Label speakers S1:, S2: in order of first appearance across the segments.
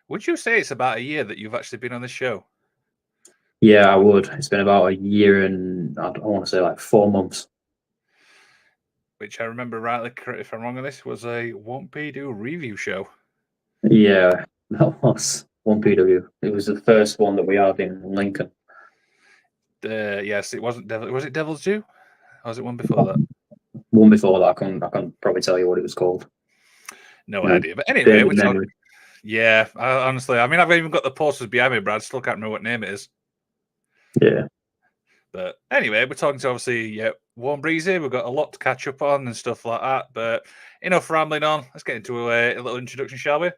S1: Would you say it's about a year that you've actually been on the show?
S2: Yeah, I would. It's been about a year and I want to say like 4 months.
S1: Which I remember rightly, correct if I'm wrong on this, was a Wombreezy review show.
S2: Yeah, that was one PW. It was the first one that we had in Lincoln.
S1: Yes, it wasn't Devil. Was it Devil's Due? Or was it one before that?
S2: One before that, I can probably tell you what it was called.
S1: No idea. But anyway,
S2: David
S1: we're talking.
S2: Memory.
S1: Yeah, honestly, I mean, I've even got the posters behind me, but I still can't remember what name it is.
S2: Yeah.
S1: But anyway, we're talking to obviously Wombreezy. We've got a lot to catch up on and stuff like that. But enough rambling on. Let's get into a little introduction, shall we?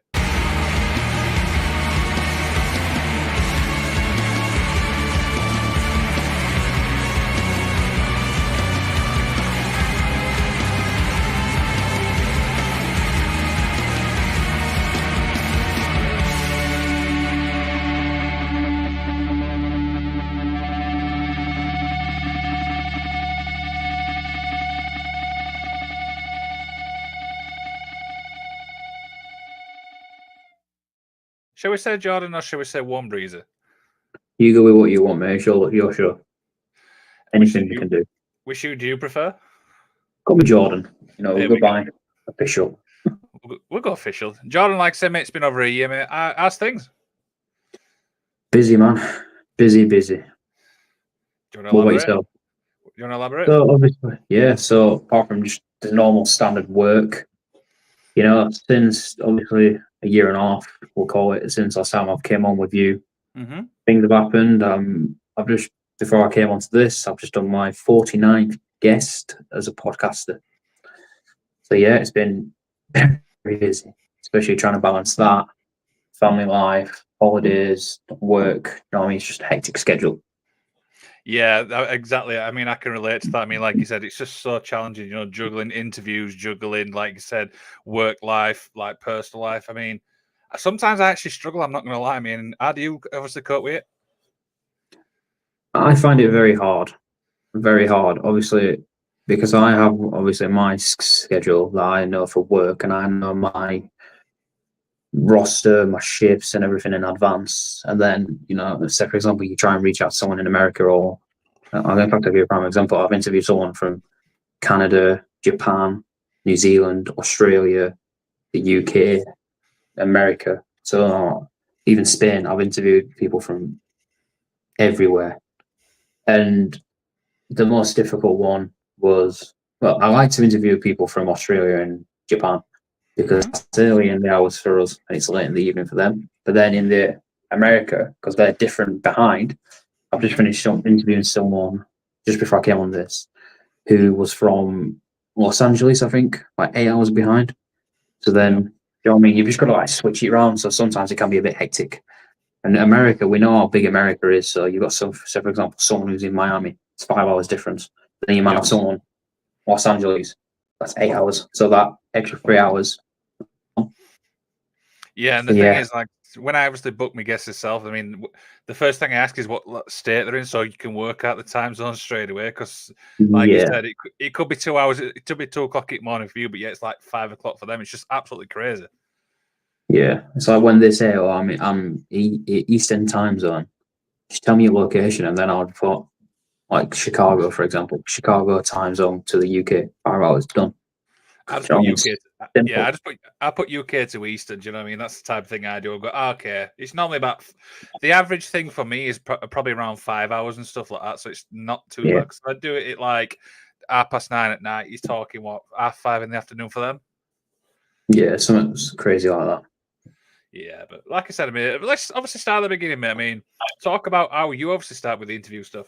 S1: Shall we say Jordan or shall we say Wombreezy?
S2: You go with what you want, mate. You're sure. Anything you can do.
S1: Which do you prefer?
S2: Go with Jordan.
S1: There
S2: we'll go by official.
S1: We'll go official. Jordan, like I said, mate, it's been over a year, mate. How's things?
S2: Busy, man. Busy.
S1: Do you want to elaborate? You want to elaborate?
S2: So obviously, yeah. So apart from just the normal standard work, since obviously a year and a half, we'll call it, since last time I've came on with you, things have happened. I've just, before I came onto this, I've just done my 49th guest as a podcaster. So yeah, it's been very busy, especially trying to balance that, family life, holidays, work. You know what I mean? It's just a hectic schedule.
S1: Yeah, exactly. I mean, I can relate to that. I mean, like you said, it's just so challenging, juggling interviews, juggling, like you said, work life, like personal life. I mean, sometimes I actually struggle. I'm not going to lie. I mean, how do you obviously cope with it?
S2: I find it very hard, obviously, because I have obviously my schedule that I know for work, and I know my roster, my shifts, and everything in advance. And then, say for example, you try and reach out to someone in America, or in fact, I'll give you a prime example. I've interviewed someone from Canada, Japan, New Zealand, Australia, the UK, America. So even Spain, I've interviewed people from everywhere. And the most difficult one was, well, I like to interview people from Australia and Japan because it's early in the hours for us and it's late in the evening for them. But then in the America, because they're different behind, I've just finished interviewing someone just before I came on this who was from Los Angeles, I think, like 8 hours behind. So then, you know what I mean? You've just got to like switch it around. So sometimes it can be a bit hectic. And America, we know how big America is. So you've got some, say for example, someone who's in Miami, it's 5 hours difference. Then you might have someone Los Angeles, that's 8 hours. So that extra 3 hours.
S1: Yeah, and the thing is, like, when I obviously book my guests itself, I mean, the first thing I ask is what state they're in, so you can work out the time zone straight away. Because, like you said, it could be 2 hours. It could be 2 o'clock in the morning for you, but it's like 5 o'clock for them. It's just absolutely crazy.
S2: Yeah, it's like when they say, "Oh, I'm Eastern time zone," just tell me your location, and then I would put like Chicago, for example, Chicago time zone to the UK. 5 hours done.
S1: I just put UK. I put UK to Eastern. Do you know what I mean? That's the type of thing I do. I go, okay. It's normally about the average thing for me is probably around 5 hours and stuff like that. So it's not too bad. Because I do it at like 9:30 at night. You're talking what 5:30 in the afternoon for them?
S2: Yeah, something's crazy like that.
S1: Yeah, but like I said, I mean, let's obviously start at the beginning, mate. I mean, talk about how you obviously start with the interview stuff.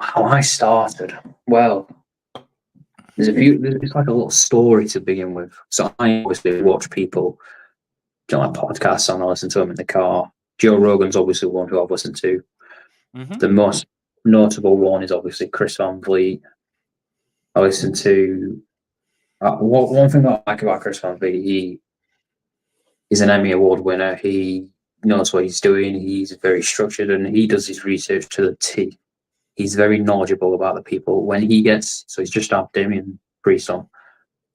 S2: How I started, well, there's like a little story to begin with. So I obviously watch people, like podcasts, and I listen to them in the car. Joe Rogan's obviously one who I've listened to. The most notable one is obviously Chris Van Vliet. I listen to one thing that I like about Chris Van Vliet, he's an Emmy Award winner. He knows what he's doing. He's very structured and he does his research to the T. He's very knowledgeable about the people. When he gets, so he's just had Damien Priest on.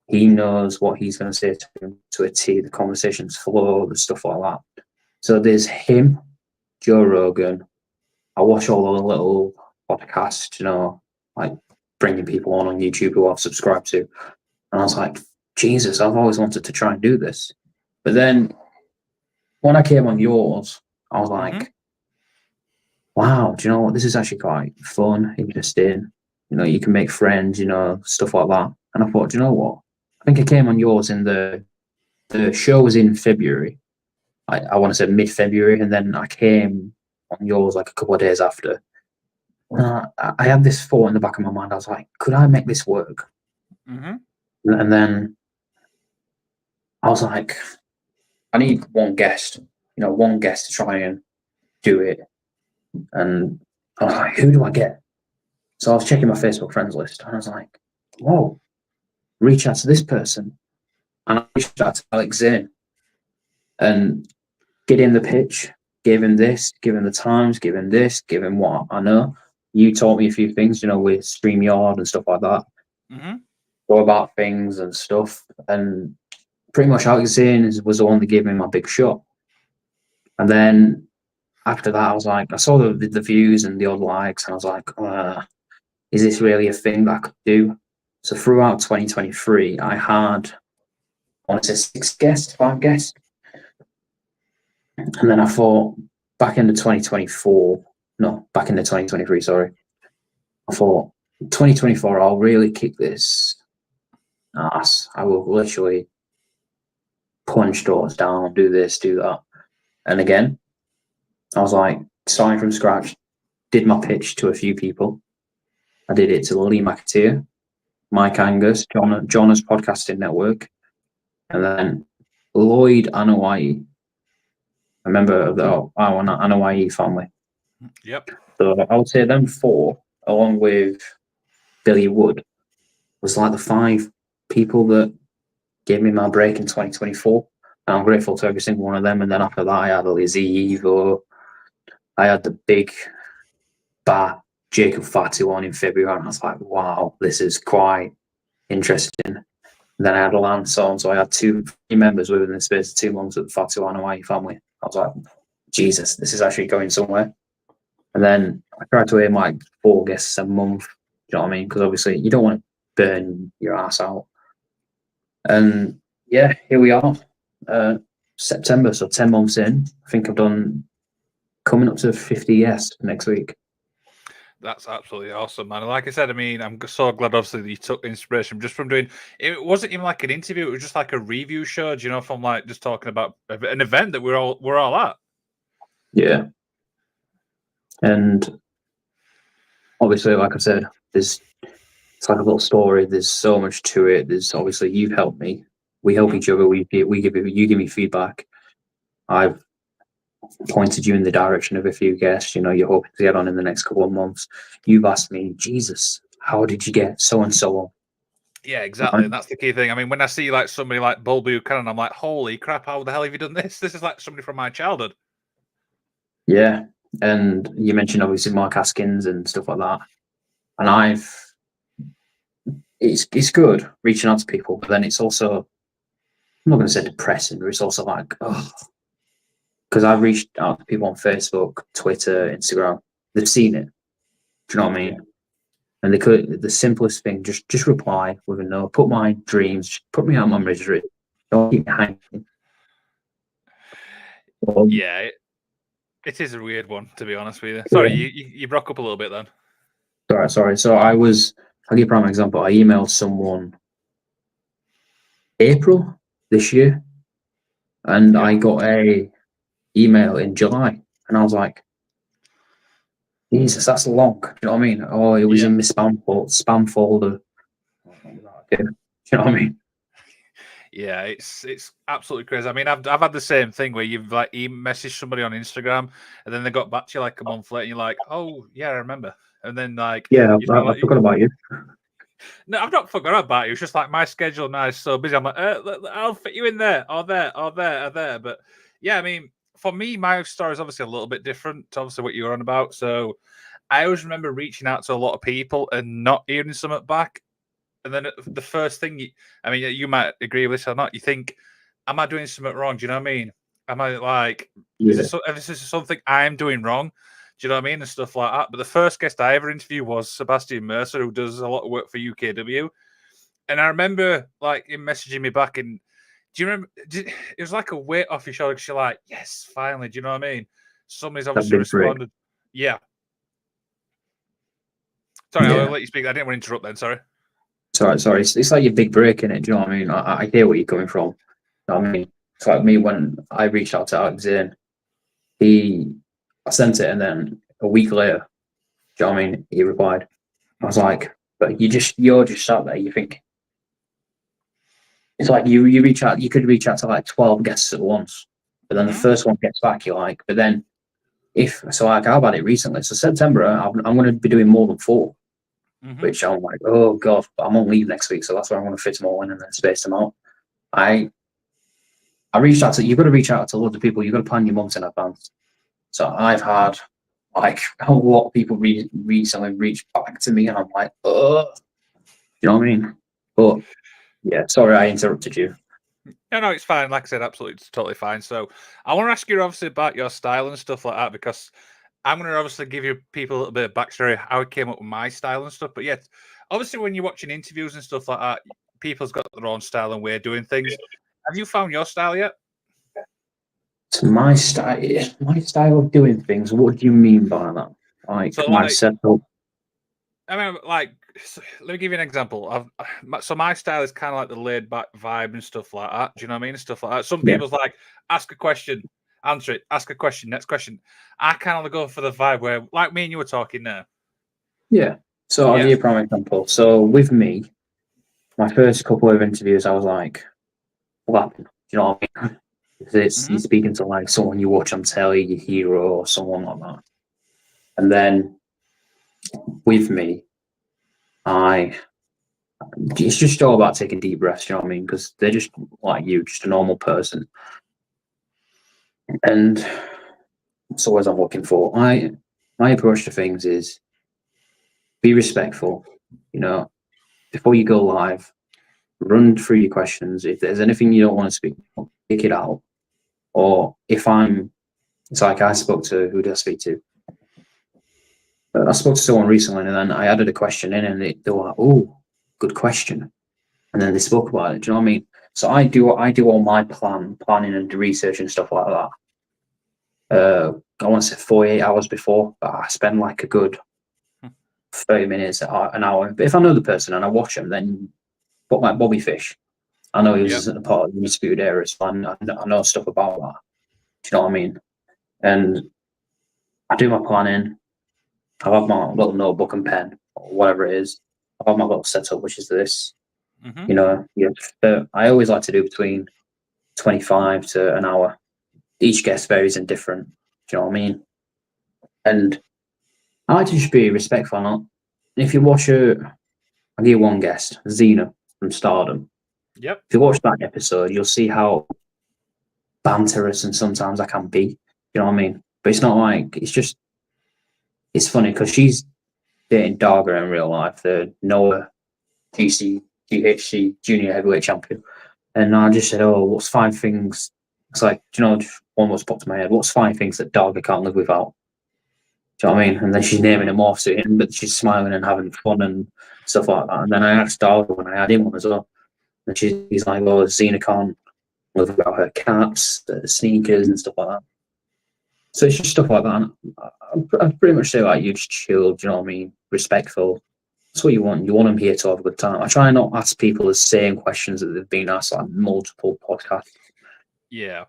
S2: He knows what he's going to say to him to a T. The conversations flow, the stuff like that. So there's him, Joe Rogan. I watch all the little podcasts, like bringing people on YouTube who I've subscribed to. And I was like, Jesus, I've always wanted to try and do this. But then when I came on yours, I was like, wow, do you know what? This is actually quite fun, interesting. You can make friends, stuff like that. And I thought, do you know what? I think I came on yours in the show was in February. I want to say mid-February, and then I came on yours like a couple of days after. I had this thought in the back of my mind. I was like, could I make this work? And then I was like, I need one guest, one guest to try and do it. And I was like, who do I get? So I was checking my Facebook friends list, and I was like, whoa, reach out to this person. And I reached out to Alex Zane and get in the pitch, give him this, give him the times, give him this, give him what I know. You taught me a few things, with StreamYard and stuff like that. Go about things and stuff. And pretty much Alex Zane was the one that gave me my big shot. And then after that, I was like, I saw the views and the odd likes, and I was like, is this really a thing that I could do? So throughout 2023, I had, I want to say 5 guests. And then I thought, back into 2023, sorry. I thought, 2024, I'll really kick this ass. I will literally punch doors down, do this, do that. And again, I was like, starting from scratch, did my pitch to a few people. I did it to Lee McAteer, Mike Angus, John's Podcasting Network, and then Lloyd Anoaʻi, a member of the Anoaʻi family.
S1: Yep.
S2: So I would say them 4, along with Billy Wood, was like the 5 people that gave me my break in 2024. And I'm grateful to every single one of them. And then after that, I had Lizzie Evo. I had the big bar Jacob Fatu on in February. And I was like, wow, this is quite interesting. And then I had Lance on. So I had 2 members within the space of 2 months of the Fatu Anoaʻi family. I was like, Jesus, this is actually going somewhere. And then I tried to aim like 4 guests a month. You know what I mean? Because obviously you don't want to burn your ass out. And yeah, here we are. September, so 10 months in. I think I've done coming up to 50 guests next week.
S1: That's absolutely awesome, man. Like I said, I mean, I'm so glad, obviously, that you took inspiration just from doing. It wasn't even like an interview; it was just like a review show. From like just talking about an event that we're all at.
S2: Yeah, and obviously, like I said, it's like a little story. There's so much to it. There's obviously you've helped me. We help each other. You give me feedback. I've pointed you in the direction of a few guests. You're hoping to get on in the next couple of months. You've asked me, Jesus, how did you get so and so on?
S1: Yeah, exactly. And that's the key thing. I mean, when I see like somebody like Bull Buchanan, I'm like, holy crap, how the hell have you done this? This is like somebody from my childhood.
S2: Yeah. And you mentioned obviously Mark Haskins and stuff like that. And it's good reaching out to people, but then it's also, I'm not going to say depressing, but it's also like, oh, because I've reached out to people on Facebook, Twitter, Instagram. They've seen it. Do you know what I mean? And they could, the simplest thing, just reply with a no. Put my dreams, put me out my misery. Don't keep me hanging.
S1: Yeah, it is a weird one, to be honest with you. Sorry, you broke up a little bit then.
S2: Sorry. So I'll give you a prime example. I emailed someone April this year, and I got a email in July, and I was like, Jesus, that's long. Do you know what I mean? Oh, it was in my spam folder. Do you know what I mean?
S1: Yeah, it's absolutely crazy. I mean, I've had the same thing where you've like messaged somebody on Instagram, and then they got back to you like a month later, and you're like, oh yeah, I remember. And then like,
S2: yeah, I forgot about you.
S1: No, I've not forgot about you. It's just like my schedule now is so busy. I'm like, I'll fit you in there, or there, or there, or there. But yeah, I mean, for me, my story is obviously a little bit different to obviously what you were on about. So I always remember reaching out to a lot of people and not hearing something back. and then the first thing you might agree with this or not. You think, am I doing something wrong? Do you know what I mean? Am I like, is this something I'm doing wrong? Do you know what I mean? And stuff like that. But the first guest I ever interviewed was Sebastian Mercer, who does a lot of work for UKW. And I remember like him messaging me back, and do you remember? It was like a weight off your shoulder because you're like, yes, finally. Do you know what I mean? Somebody's obviously responded. Yeah. Sorry, I'll let you speak. I didn't want to interrupt then. Sorry.
S2: Sorry. It's like your big break in it. Do you know what I mean? I hear where you're coming from. You know what I mean? It's like me when I reached out to Alex Zane. I sent it, and then a week later, do you know what I mean? He replied. I was like, but you're just sat there. You think it's like you reach out. You could reach out to like 12 guests at once, but then the first one gets back. You're like, but then like I've had it recently. So September, I'm going to be doing more than 4. Which I'm like, oh god, I'm on leave next week, so that's why I want to fit them all in and then space them out. I reached out to you've got to reach out to loads of people. You've got to plan your months in advance. So I've had like a lot of people recently reach back to me, and I'm like, oh, you know what I mean? But yeah, sorry, I interrupted you.
S1: No, it's fine. Like I said, absolutely, it's totally fine. So I want to ask you obviously about your style and stuff like that, because I'm going to obviously give you people a little bit of backstory how I came up with my style and stuff. But yeah, obviously when you're watching interviews and stuff like that, people's got their own style and way of doing things. Have you found your style yet?
S2: So my style of doing things. What do you mean by that? Like so my setup.
S1: I mean, like, let me give you an example. So my style is kind of like the laid back vibe and stuff like that. Do you know what I mean? Stuff like that. Some people's like, ask a question, answer it, ask a question, next question. I kind of go for the vibe where, like me and you were talking there.
S2: Yeah. So I'll give you a prime example. So with me, my first couple of interviews, I was like, what happened? Do you know what I mean? You're speaking to like someone you watch on telly, your hero, or someone like that. And then with me, it's just all about taking deep breaths, you know what I mean? Because they're just like you, just a normal person. And so as I'm looking for, my approach to things is be respectful, you know, before you go live, run through your questions. If there's anything you don't want to speak, pick it out. Or if it's like I spoke to, who did I speak to? I spoke to someone recently, and then I added a question in, and they were like, "Oh, good question," and then they spoke about it. Do you know what I mean? So I do all my planning and research and stuff like that. I want to say 48 hours before, but I spend like a good 30 minutes, an hour. But if I know the person and I watch them, then but like Bobby Fish, I know he was a part of the disputed era, so I know stuff about that. Do you know what I mean? And I do my planning. I have my little notebook and pen, or whatever it is. I have my little setup, which is this. You know, I always like to do between 25 to an hour. Each guest varies in different. Do you know what I mean? And I like to just be respectful. Not if you watch I'll give you one guest, Xena from Stardom.
S1: Yep.
S2: If you watch that episode, you'll see how banterous and sometimes I can be. You know what I mean? But it's not like it's funny because she's dating Darga in real life, the Noah GHC junior heavyweight champion. And I just said, "Oh, what's 5 things?" It's like, do you know, one was popped in my head. What's 5 things that Darga can't live without? Do you know what I mean? And then she's naming them off to him, but she's smiling and having fun and stuff like that. And then I asked Darga when I had him on as well. And he's like, "Oh, Xena can't live without her caps, sneakers, and stuff like that." So it's just stuff like that. I'd pretty much say like you just chill, do you know what I mean? Respectful. That's what you want. You want them here to have a good time. I try not to ask people the same questions that they've been asked like multiple podcasts.
S1: Yeah.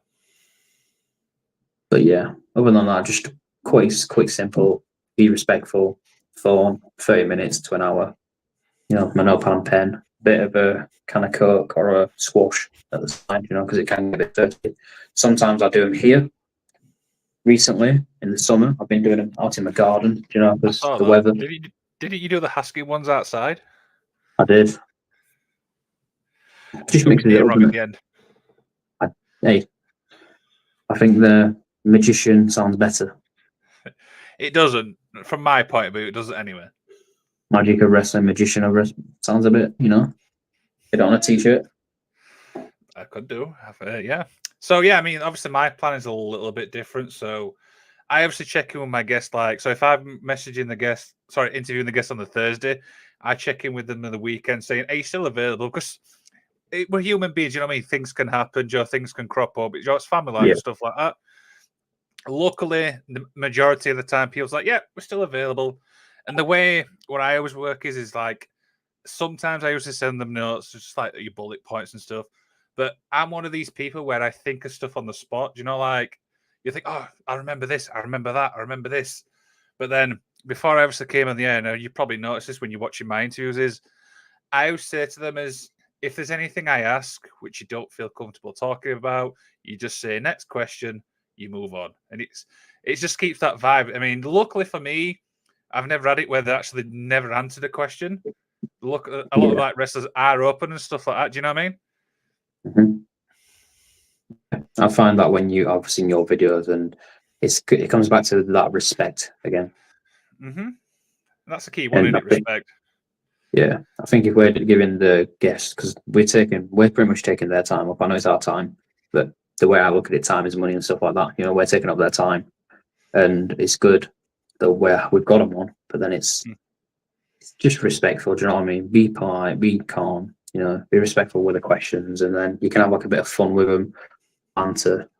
S2: But yeah, other than that, just quick, simple, be respectful, phone, 30 minutes to an hour. You know, my notepad and pen, bit of a kind of Coke or a squash at the side, you know, because it can get a bit dirty. Sometimes I do them here. Recently, in the summer, I've been doing them out in my garden, you know, because the weather.
S1: Didn't you do the husky ones outside?
S2: I did. Just mixes it up
S1: at the end.
S2: I think the magician sounds better.
S1: It doesn't, from my point of view, it doesn't anyway.
S2: magic of wrestling, magician of wrestling. Sounds a bit, get it on a t-shirt.
S1: I could do, yeah. So yeah, I mean, obviously my plan is a little bit different. So I obviously check in with my guest. Like, so if I'm interviewing the guest on the Thursday, I check in with them on the weekend, saying, "Are you still available?" Because we're human beings, you know what I mean? Things can happen, things can crop up. It's family life and stuff like that. Luckily, the majority of the time, people's like, "Yeah, we're still available." And the way what I always work is like, sometimes I used to send them notes, just like your bullet points and stuff. But I'm one of these people where I think of stuff on the spot. Like you think, oh, I remember this, I remember that, I remember this. But then before I ever came on the air, now you probably noticed this when you're watching my interviews, is I always say to them is, if there's anything I ask which you don't feel comfortable talking about, you just say next question, you move on. And it just keeps that vibe. I mean, luckily for me, I've never had it where they actually never answered a question. Look, a lot of like wrestlers are open and stuff like that. Do you know what I mean?
S2: I find that when I've seen your videos, and it comes back to that respect again.
S1: That's the key one, isn't it? Respect.
S2: Yeah, I think if we're giving the guests, because we're pretty much taking their time up. I know it's our time, but the way I look at it, time is money and stuff like that. We're taking up their time, and it's good that we've got them on. But then it's just respectful. Do you know what I mean? Be polite, be calm. Be respectful with the questions, and then you can have like a bit of fun with them. Answer.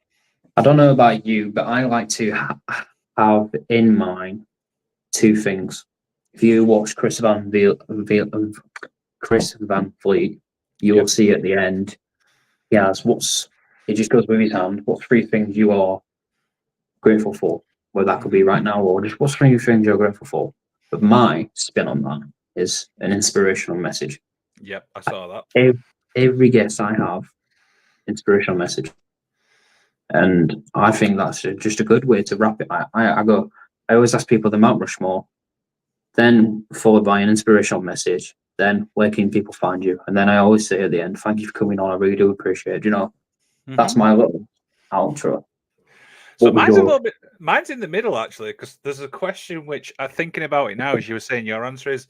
S2: I don't know about you, but I like to have in mind two things. If you watch Chris Van Fleet, you'll see at the end, he just goes with his hand, what's three things you are grateful for? Well, that could be right now, or just what's three things you're grateful for? But my spin on that is an inspirational message.
S1: Yep, I saw that.
S2: Every guest I have, inspirational message. And I think that's just a good way to wrap it. I always ask people the Mount Rushmore, then followed by an inspirational message, then where can people find you? And then I always say at the end, thank you for coming on. I really do appreciate it. That's my little outro.
S1: So mine's in the middle actually, because there's a question which I'm thinking about it now, as you were saying, your answer is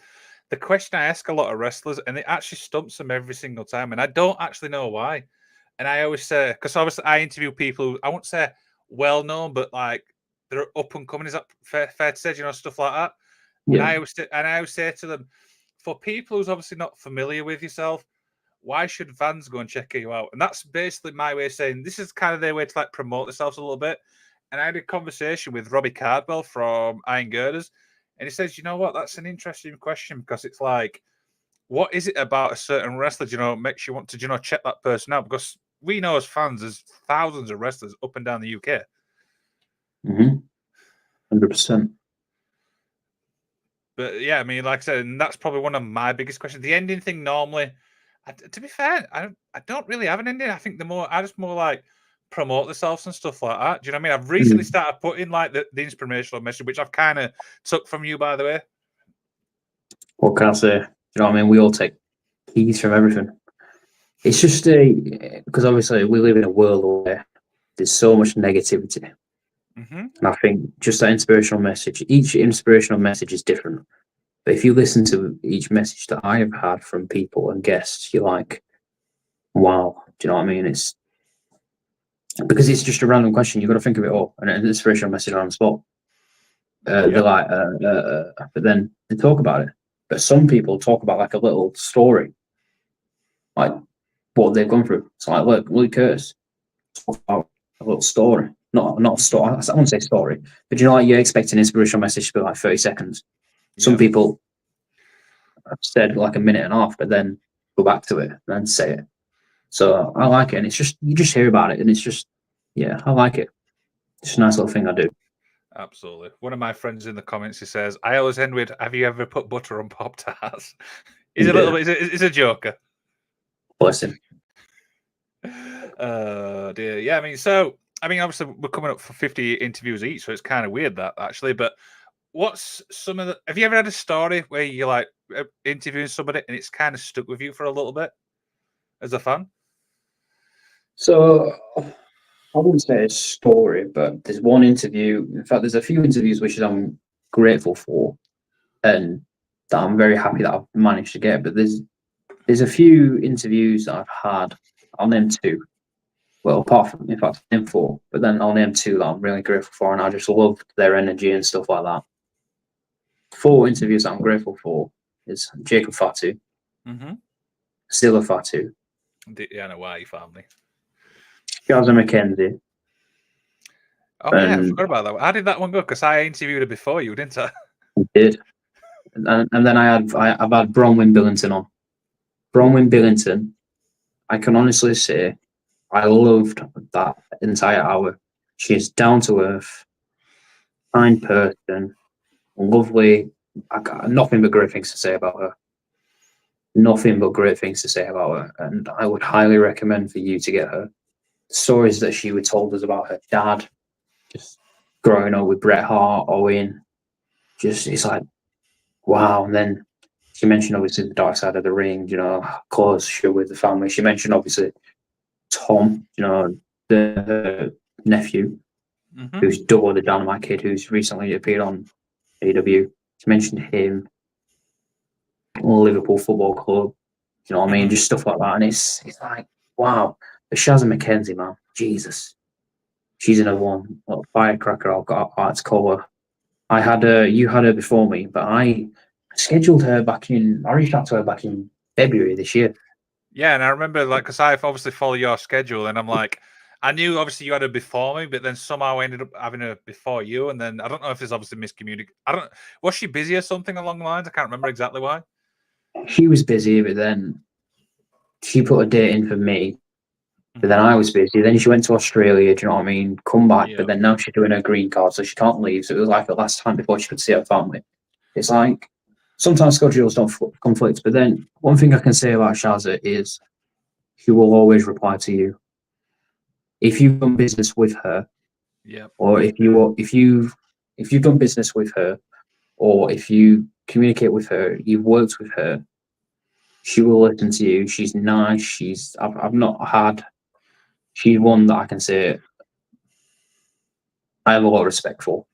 S1: the question I ask a lot of wrestlers, and it actually stumps them every single time, and I don't actually know why. And I always say, because obviously I interview people who, I won't say well known, but like they're up and coming. Is that fair to say? Stuff like that. Yeah. And I always say to them, for people who's obviously not familiar with yourself, why should fans go and check you out? And that's basically my way of saying this is kind of their way to like promote themselves a little bit. And I had a conversation with Robbie Cardwell from Iron Girders, and he says, you know what, that's an interesting question, because it's like, what is it about a certain wrestler, makes you want to, check that person out? Because we know as fans, there's thousands of wrestlers up and down the UK.
S2: 100%.
S1: But yeah, I mean, like I said, and that's probably one of my biggest questions. The ending thing normally, to be fair, I don't really have an ending. I think I just more like promote themselves and stuff like that. Do you know what I mean? I've recently started putting like the inspirational message, which I've kind of took from you, by the way.
S2: What can I say? You know what I mean? We all take keys from everything. It's just because obviously we live in a world where there's so much negativity. And I think just that inspirational message, each inspirational message is different. But if you listen to each message that I have had from people and guests, you're like, wow, do you know what I mean? It's because it's just a random question. You've got to think of it all, and an inspirational message on the spot. They're like, but then they talk about it. But some people talk about like a little story, like what they've gone through. It's like, look, Lee Curtis talk about a little story, not a story. I wouldn't say story, but like you're expecting an inspirational message to be like 30 seconds. Some people have said like a minute and a half, but then go back to it and then say it. So I like it, and it's just you just hear about it, and it's just I like it. It's a nice little thing I do.
S1: Absolutely. One of my friends in the comments, he says, I always end with, have you ever put butter on Pop-Tarts? He's a little bit, he's a joker.
S2: Bless him.
S1: Dear. Yeah, I mean, obviously we're coming up for 50 interviews each, so it's kind of weird that actually, but what's some of have you ever had a story where you're like interviewing somebody and it's kind of stuck with you for a little bit as a fan?
S2: So I wouldn't say a story, but there's one interview. In fact, there's a few interviews which I'm grateful for, and that I'm very happy that I've managed to get. But there's a few interviews that I've had. I'll name two. Well, apart from, in fact, I'll name four, but then I'll name two that I'm really grateful for, and I just loved their energy and stuff like that. 4 interviews that I'm grateful for is Jacob Fatu, Silla Fatu,
S1: the Anoaʻi family,
S2: Shazza McKenzie.
S1: Oh yeah, I forgot about that one. How did that one go? Because I interviewed her before you, didn't I?
S2: You did. And then I've had Bronwyn Billington on. Bronwyn Billington, I can honestly say I loved that entire hour. She's down to earth, kind person, lovely. I got nothing but great things to say about her. Nothing but great things to say about her. And I would highly recommend for you to get her. Stories that she would told us about her dad, just growing up with Bret Hart, Owen. Just, it's like, wow. And then she mentioned obviously the dark side of the ring, close she with the family. She mentioned obviously Tom, her nephew, who's double the Dynamite Kid, who's recently appeared on AEW. She mentioned him, Liverpool Football Club, you know what I mean? Just stuff like that. And it's like, wow. But Shazza McKenzie, man, Jesus. She's another one, little firecracker. I've got arts cover. I had her, you had her before me, but I scheduled her I reached out to her back in February this year.
S1: Yeah, and I remember, like, because I've obviously followed your schedule, and I'm like, I knew obviously you had her before me, but then somehow I ended up having her before you, and then I don't know if there's obviously miscommunication. Was she busy or something along the lines? I can't remember exactly why.
S2: She was busy, but then she put a date in for me, but then I was busy. Then she went to Australia, do you know what I mean? Come back, but then now she's doing her green card, so she can't leave. So it was like the last time before she could see her family. It's like, sometimes schedules don't conflict, but then one thing I can say about Shazza is she will always reply to you. If you've done business with her, or if you've done business with her, or if you communicate with her, you've worked with her, she will listen to you. She's nice. I've not had. She's one that I can say I have a lot of respect for.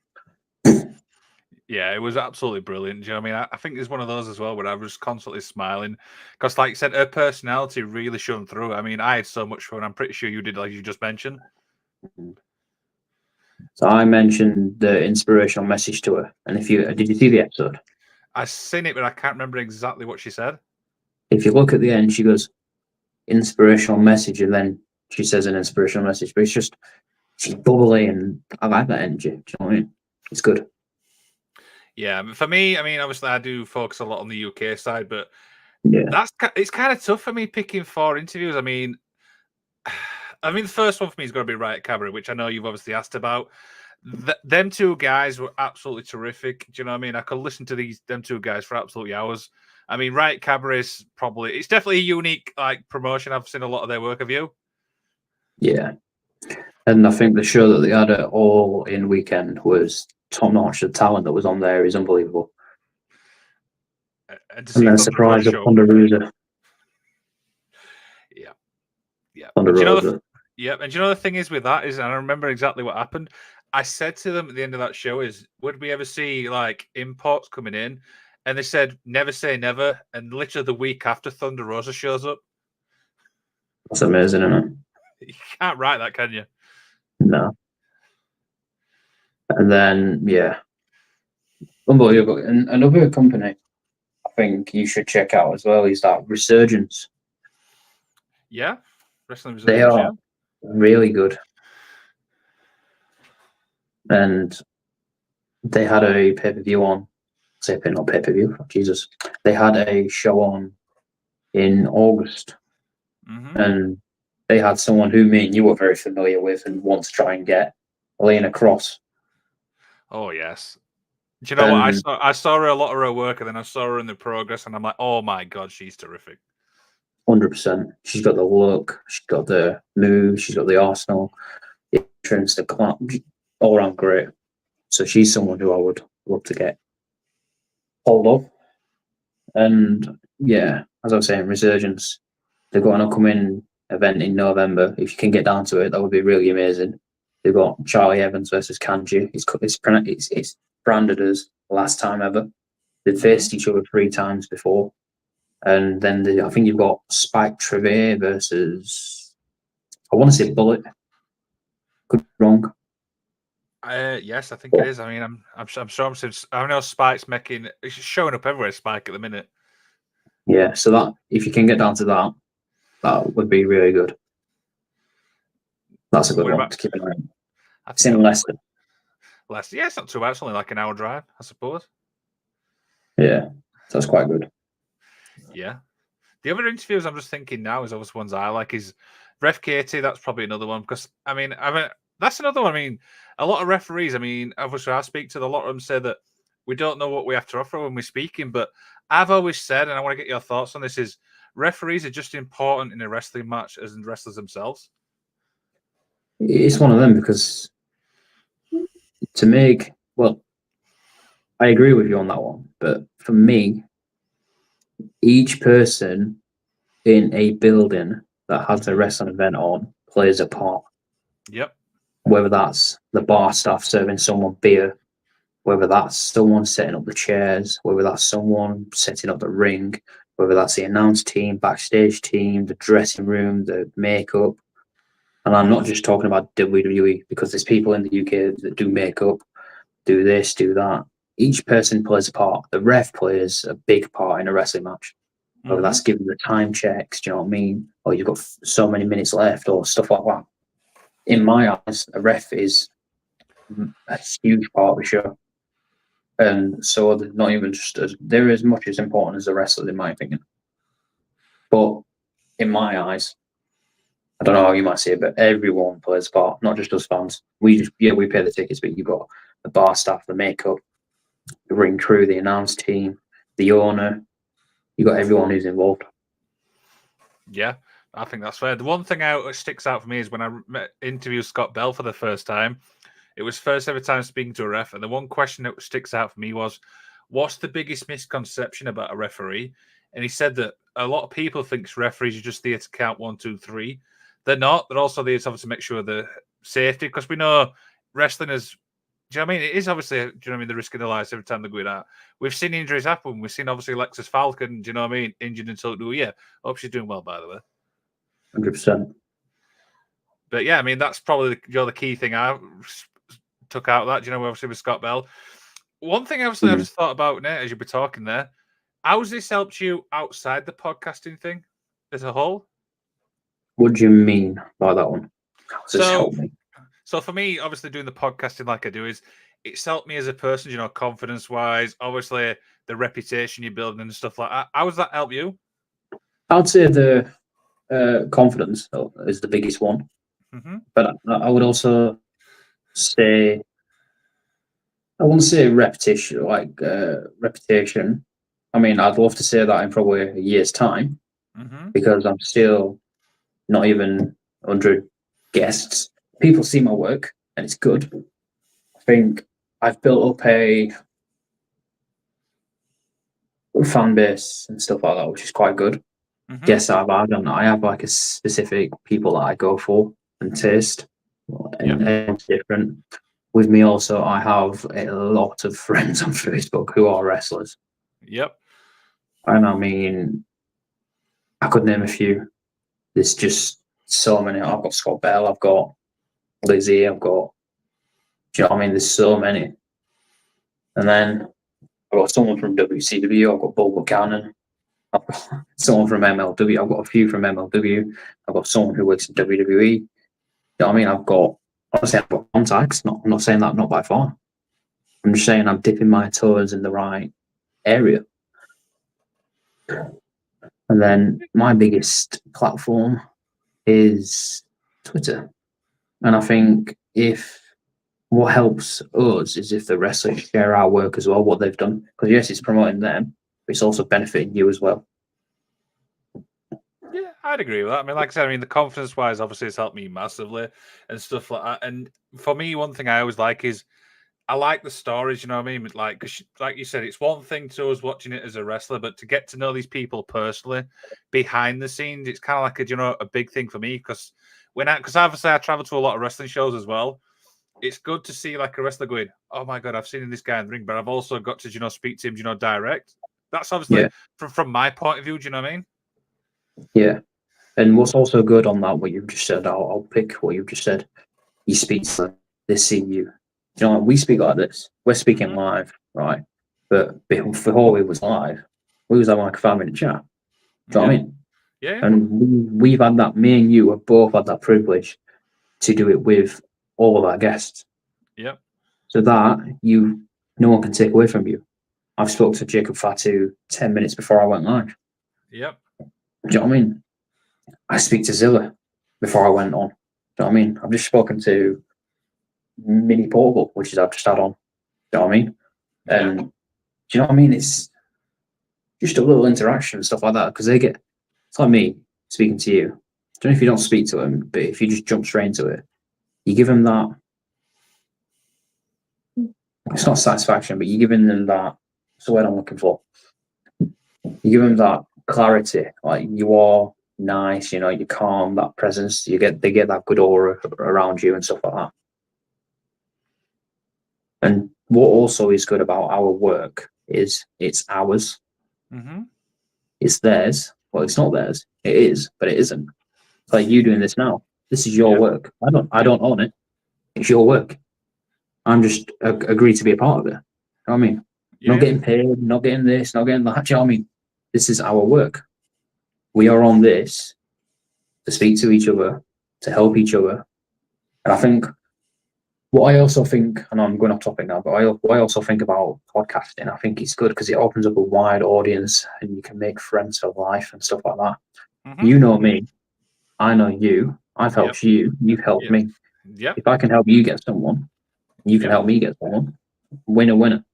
S1: Yeah, it was absolutely brilliant. Do you know what I mean? I think it's one of those as well where I was constantly smiling because, like you said, her personality really shone through. I mean, I had so much fun. I'm pretty sure you did, like you just mentioned.
S2: So I mentioned the inspirational message to her, and did you see the episode?
S1: I've seen it, but I can't remember exactly what she said.
S2: If you look at the end, she goes inspirational message, and then she says an inspirational message. But she's bubbly, and I like that energy. Do you know what I mean? It's good.
S1: Yeah, for me, I mean, obviously, I do focus a lot on the UK side, but it's kind of tough for me picking 4 interviews. I mean, the first one for me is going to be Riot Cabaret, which I know you've obviously asked about. Them 2 guys were absolutely terrific. Do you know what I mean? I could listen to them 2 guys for absolutely hours. I mean, Riot Cabaret is it's definitely a unique promotion. I've seen a lot of their work. Have you?
S2: Yeah, and I think the show that they had at All In weekend was top notch. The talent that was on there is unbelievable. And then a surprise of Thunder Rosa.
S1: Yeah.
S2: Thunder Rosa.
S1: And you know the thing is with that is, and I remember exactly what happened. I said to them at the end of that show is, would we ever see imports coming in? And they said, never say never. And literally the week after, Thunder Rosa shows up.
S2: That's amazing, isn't it?
S1: You can't write that, can you?
S2: No. And then, yeah. Unbelievable. And another company I think you should check out as well is that Resurgence.
S1: Yeah. Wrestling Resurgence,
S2: they are really good. And they had a pay-per-view on. Not pay-per-view, Jesus. They had a show on in August. And they had someone who me and you were very familiar with and want to try and get, Elena Cross.
S1: Oh, yes. Do you know what? I saw her a lot of her work, and then I saw her in the Progress, and I'm like, oh my God, she's terrific.
S2: 100%. She's got the look, she's got the move, she's got the arsenal, the entrance, the clap, all around great. So she's someone who I would love to get hold of. And yeah, as I was saying, Resurgence, they've got an upcoming event in November. If you can get down to it, that would be really amazing. They've got Charlie Evans versus Kanji. It's branded as last time ever. They've faced each other 3 times before. And then I think you've got Spike Trevay versus, I want to say Bullet. Could be wrong.
S1: Yes, I think it is. I mean, I'm sure. I know Spike's it's showing up everywhere. Spike at the minute.
S2: Yeah, so that if you can get down to that, that would be really good. That's a good one to keep an eye on. It's in Leicester.
S1: Leicester, yeah, it's not too bad. It's only like an hour drive, I suppose.
S2: Yeah, so that's quite good.
S1: Yeah. The other interviews I'm just thinking now is obviously ones I like is Ref Katie. That's probably another one because I mean that's another one. I mean, a lot of referees. I mean, obviously I speak to a lot of them say that we don't know what we have to offer when we're speaking. But I've always said, and I want to get your thoughts on this: is referees are just important in a wrestling match as in wrestlers themselves.
S2: It's one of them because to make I agree with you on that one. But for me, each person in a building that has a wrestling event on plays a part.
S1: Yep.
S2: Whether that's the bar staff serving someone beer, whether that's someone setting up the chairs, whether that's someone setting up the ring, whether that's the announce team, backstage team, the dressing room, the makeup. And I'm not just talking about WWE because there's people in the UK that do makeup, do this, do that. Each person plays a part. The ref plays a big part in a wrestling match. Whether that's giving the time checks, do you know what I mean? Or you've got so many minutes left or stuff like that. In my eyes, a ref is a huge part of the show. And so they're not even just they're as much as important as the wrestlers, in my opinion. But in my eyes, I don't know how you might see it, but everyone plays a part, not just us fans. We pay the tickets, but you've got the bar staff, the makeup, the ring crew, the announce team, the owner. You got everyone who's involved.
S1: Yeah, I think that's fair. The one thing that sticks out for me is when I interviewed Scott Bell for the first time. It was first ever time speaking to a ref, and the one question that sticks out for me was, "What's the biggest misconception about a referee?" And he said that a lot of people think referees are just there to count 1, 2, 3. They're not. They're also there to make sure the safety, because we know wrestling is. Do you know what I mean? It is obviously, do you know what I mean, the risk of their lives every time they're going out. We've seen injuries happen. We've seen obviously Alexis Falcon, do you know what I mean, injured until yeah. Hope she's doing well, by the way.
S2: 100%.
S1: But yeah, I mean, that's probably the key thing I took out of that, you know, obviously with Scott Bell. One thing obviously I just thought about, Nate, as you were talking there, how's this helped you outside the podcasting thing as a whole?
S2: What do you mean by that one? How's this helped me?
S1: So for me, obviously doing the podcasting like I do it's helped me as a person, you know, confidence-wise, obviously the reputation you're building and stuff like that. How does that help you?
S2: I'd say the confidence is the biggest one. But I would also say, I wouldn't say repetition, reputation. I mean, I'd love to say that in probably a year's time because I'm still not even 100 guests. People see my work and it's good. I think I've built up a fan base and stuff like that, which is quite good. Guests I've had, and I have like a specific people that I go for and taste, and it's different. With me also, I have a lot of friends on Facebook who are wrestlers.
S1: Yep.
S2: And I mean, I could name a few. There's just so many. I've got Scott Bell, I've got Lizzie, I've got, do you know what I mean? There's so many. And then I've got someone from WCW, I've got Bull Buchanan, I've got someone from MLW, I've got a few from MLW, I've got someone who works in WWE. You know what I mean? I've got contacts. I'm not saying that, not by far. I'm just saying I'm dipping my toes in the right area. And then my biggest platform is Twitter. And I think what helps us is if the wrestlers share our work as well, what they've done. Because yes, it's promoting them, but it's also benefiting you as well.
S1: Yeah, I'd agree with that. I mean, like I said, the confidence-wise, obviously, it's helped me massively and stuff like that. And for me, one thing I always like is I like the stories, you know what I mean? Like, cause like you said, it's one thing to us watching it as a wrestler, but to get to know these people personally behind the scenes, it's kind of like a big thing for me. Because obviously I travel to a lot of wrestling shows as well. it's good to see like a wrestler going, oh my god, I've seen this guy in the ring, but I've also got to speak to him, direct. That's obviously from my point of view. Do you know what I mean?
S2: Yeah. And what's also good on that, what you've just said, I'll pick what you've just said. You speak to them, they see you. We speak like this. We're speaking live, right? But before we was live, we was having like a 5-minute chat. Do you know what I mean?
S1: Yeah.
S2: And we've had that. Me and you have both had that privilege to do it with all of our guests.
S1: Yep.
S2: So that no one can take away from you. I've spoke to Jacob Fatu 10 minutes before I went live.
S1: Yep.
S2: Do you know what I mean? I speak to Zilla before I went on. Do you know what I mean? I've just spoken to Mini Portable, which is I've just had on. Do you know what I mean? And do you know what I mean? It's just a little interaction and stuff like that because it's like me speaking to you. I don't know if you don't speak to them, but if you just jump straight into it, you give them that. It's not satisfaction, but you're giving them that. That's the word I'm looking for. You give them that clarity, like you are nice, you're calm, that presence. They get that good aura around you and stuff like that. And what also is good about our work is it's ours.
S1: Mm-hmm.
S2: It's theirs. Well, it's not theirs. It is, but it isn't. It's like you doing this now. This is your work. I don't own it. It's your work. I'm just agree to be a part of it. You know what I mean? Not getting paid, not getting this, not getting that. Do you know what I mean? This is our work. We are on this to speak to each other, to help each other. And I think what I also think, and I'm going off topic now, but what I also think about podcasting, I think it's good because it opens up a wide audience and you can make friends for life and stuff like that.
S1: Mm-hmm.
S2: You know me. I know you. I've helped you. You've helped me.
S1: Yep.
S2: If I can help you get someone, you can help me get someone. Winner, winner.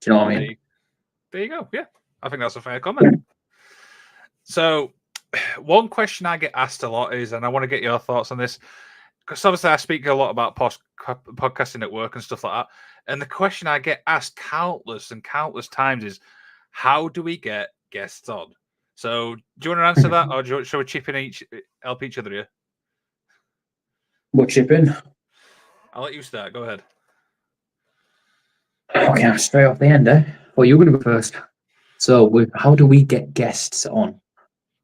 S2: Do you know what I mean?
S1: There you go. Yeah. I think that's a fair comment. So, one question I get asked a lot is, and I want to get your thoughts on this, because obviously I speak a lot about podcasting at work and stuff like that. And the question I get asked countless and countless times is, how do we get guests on? So, do you want to answer that, or shall we chip in help each other here?
S2: What chip in?
S1: I'll let you start. Go ahead.
S2: Okay, straight off the end, eh? Well, you're going to go first. So, how do we get guests on?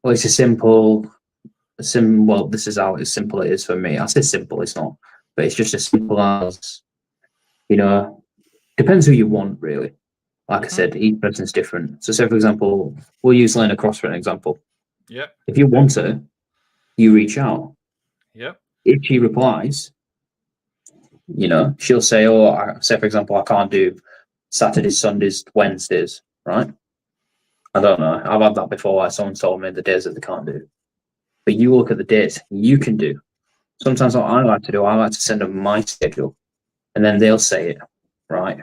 S2: Well, it's well, this is how simple it is for me. I say simple, it's not, but it's just as simple as, depends who you want, really. Like I said, each person's different. So, say for example, we'll use Lena Cross for an example.
S1: Yeah.
S2: If you want her, you reach out.
S1: Yeah.
S2: If she replies, she'll say, say for example, I can't do Saturdays, Sundays, Wednesdays, right? I don't know. I've had that before. Like someone told me the days that they can't do. But you look at the dates you can do. Sometimes what I like to do, I like to send them my schedule, and then they'll say it, right?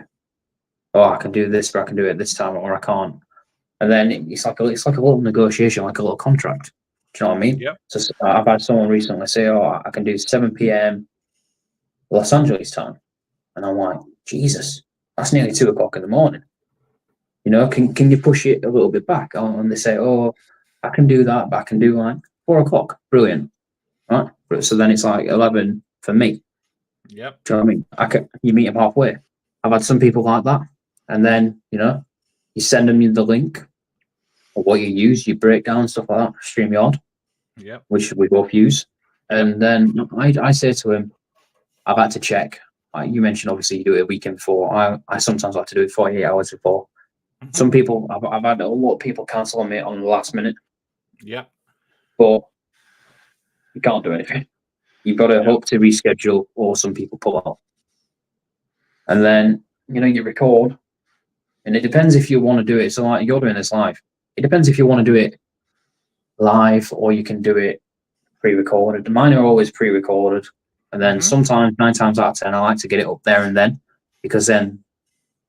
S2: Oh, I can do this, or I can do it this time, or I can't. And then it's like a little negotiation, like a little contract. Do you know what I mean?
S1: Yeah.
S2: So I've had someone recently say, "Oh, I can do 7 p.m. Los Angeles time," and I'm like, "Jesus, that's nearly 2 o'clock in the morning." Can you push it a little bit back? And they say, "Oh, I can do that, but I can do like 4 o'clock." Brilliant, right? So then it's like 11 for me.
S1: Yep.
S2: Do you know what I mean? You meet them halfway. I've had some people like that, and then you send them the link or what you use, you break down stuff like that, StreamYard, which we both use, and then I say to him, I've had to check. You mentioned obviously you do it a weekend before. I sometimes like to do it 48 hours before. Some people, I've had a lot of people cancel on me on the last minute.
S1: Yeah.
S2: But you can't do anything. You've got to hope to reschedule, or some people pull out. And then, you record. And it depends if you want to do it. So, like, you're doing this live. It depends if you want to do it live or you can do it pre-recorded. Mine are always pre-recorded. And then sometimes, 9 times out of 10, I like to get it up there and then, because then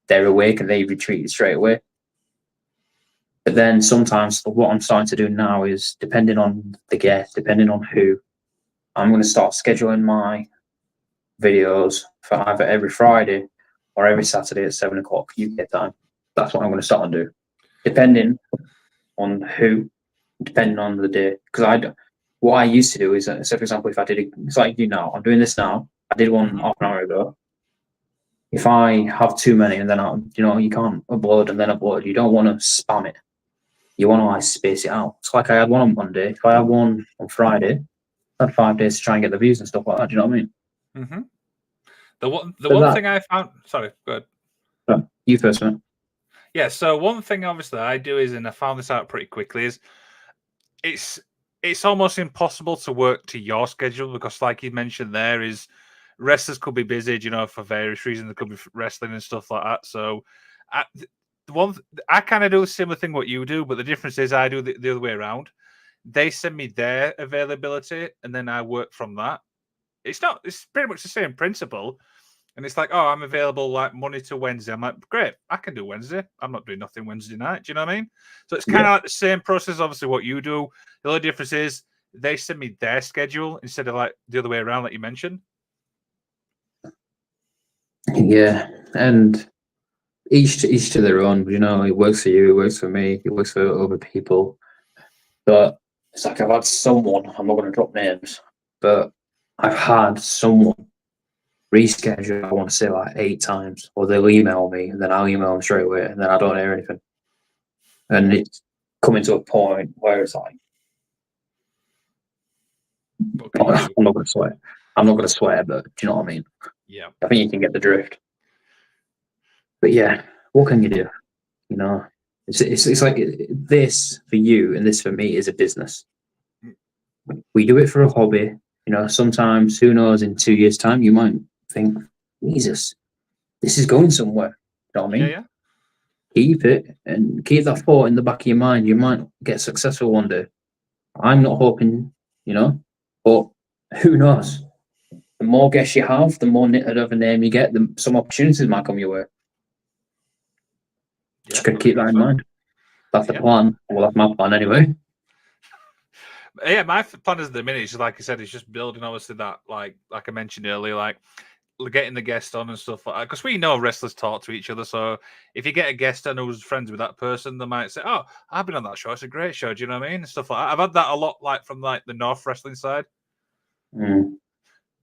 S2: they're awake and they retreat straight away. But then sometimes what I'm starting to do now is, depending on the guest, depending on who, I'm going to start scheduling my videos for either every Friday or every Saturday at 7 o'clock UK time. That's what I'm going to start and do, depending on who, depending on the day. Because what I used to do is, say for example, if I did it's like you now, I'm doing this now. I did one half an hour scenario though. If I have too many and then you can't upload and then upload, you don't want to spam it. You want to like space it out. It's like I had one on Monday. If I had one on Friday, I had 5 days to try and get the views and stuff like that. Do you know what I mean?
S1: Mm-hmm. The one thing I found. Sorry, go ahead.
S2: You first, man.
S1: Yeah. So one thing, obviously, I do is, and I found this out pretty quickly, is it's almost impossible to work to your schedule because, like you mentioned, there is wrestlers could be busy, for various reasons. There could be wrestling and stuff like that. So, I kind of do a similar thing what you do, but the difference is I do the other way around. They send me their availability, and then I work from that. It's pretty much the same principle. And it's like, oh, I'm available like Monday to Wednesday. I'm like, great, I can do Wednesday. I'm not doing nothing Wednesday night. Do you know what I mean? So it's kind of like the same process, obviously, what you do. The only difference is they send me their schedule instead of like the other way around, like you mentioned.
S2: Yeah, and each to their own. It works for you, it works for me, it works for other people. But it's like I've had someone. I'm not going to drop names, but I've had someone reschedule. I want to say like 8 times, or they'll email me, and then I'll email them straight away, and then I don't hear anything. And it's coming to a point where it's like, I'm not going to swear. I'm not going to swear, but do you know what I mean?
S1: Yeah.
S2: I think you can get the drift. But yeah, what can you do? It's like this for you and this for me is a business. We do it for a hobby. Sometimes, who knows, in 2 years' time, you might think, Jesus, this is going somewhere. You know what I mean?
S1: Yeah.
S2: Keep it and keep that thought in the back of your mind. You might get successful one day. I'm not hoping, but who knows? The more guests you have, the more knitted of a name you get, some opportunities might come your way. Just got to keep that in mind. That's the plan. Well, that's my plan anyway.
S1: Yeah, my plan is at the minute is, like I said, it's just building obviously that, like I mentioned earlier, like getting the guest on and stuff like that. Because we know wrestlers talk to each other. So if you get a guest on who's friends with that person, they might say, "Oh, I've been on that show. It's a great show." Do you know what I mean? Stuff like that. I've had that a lot, like from like the North wrestling side.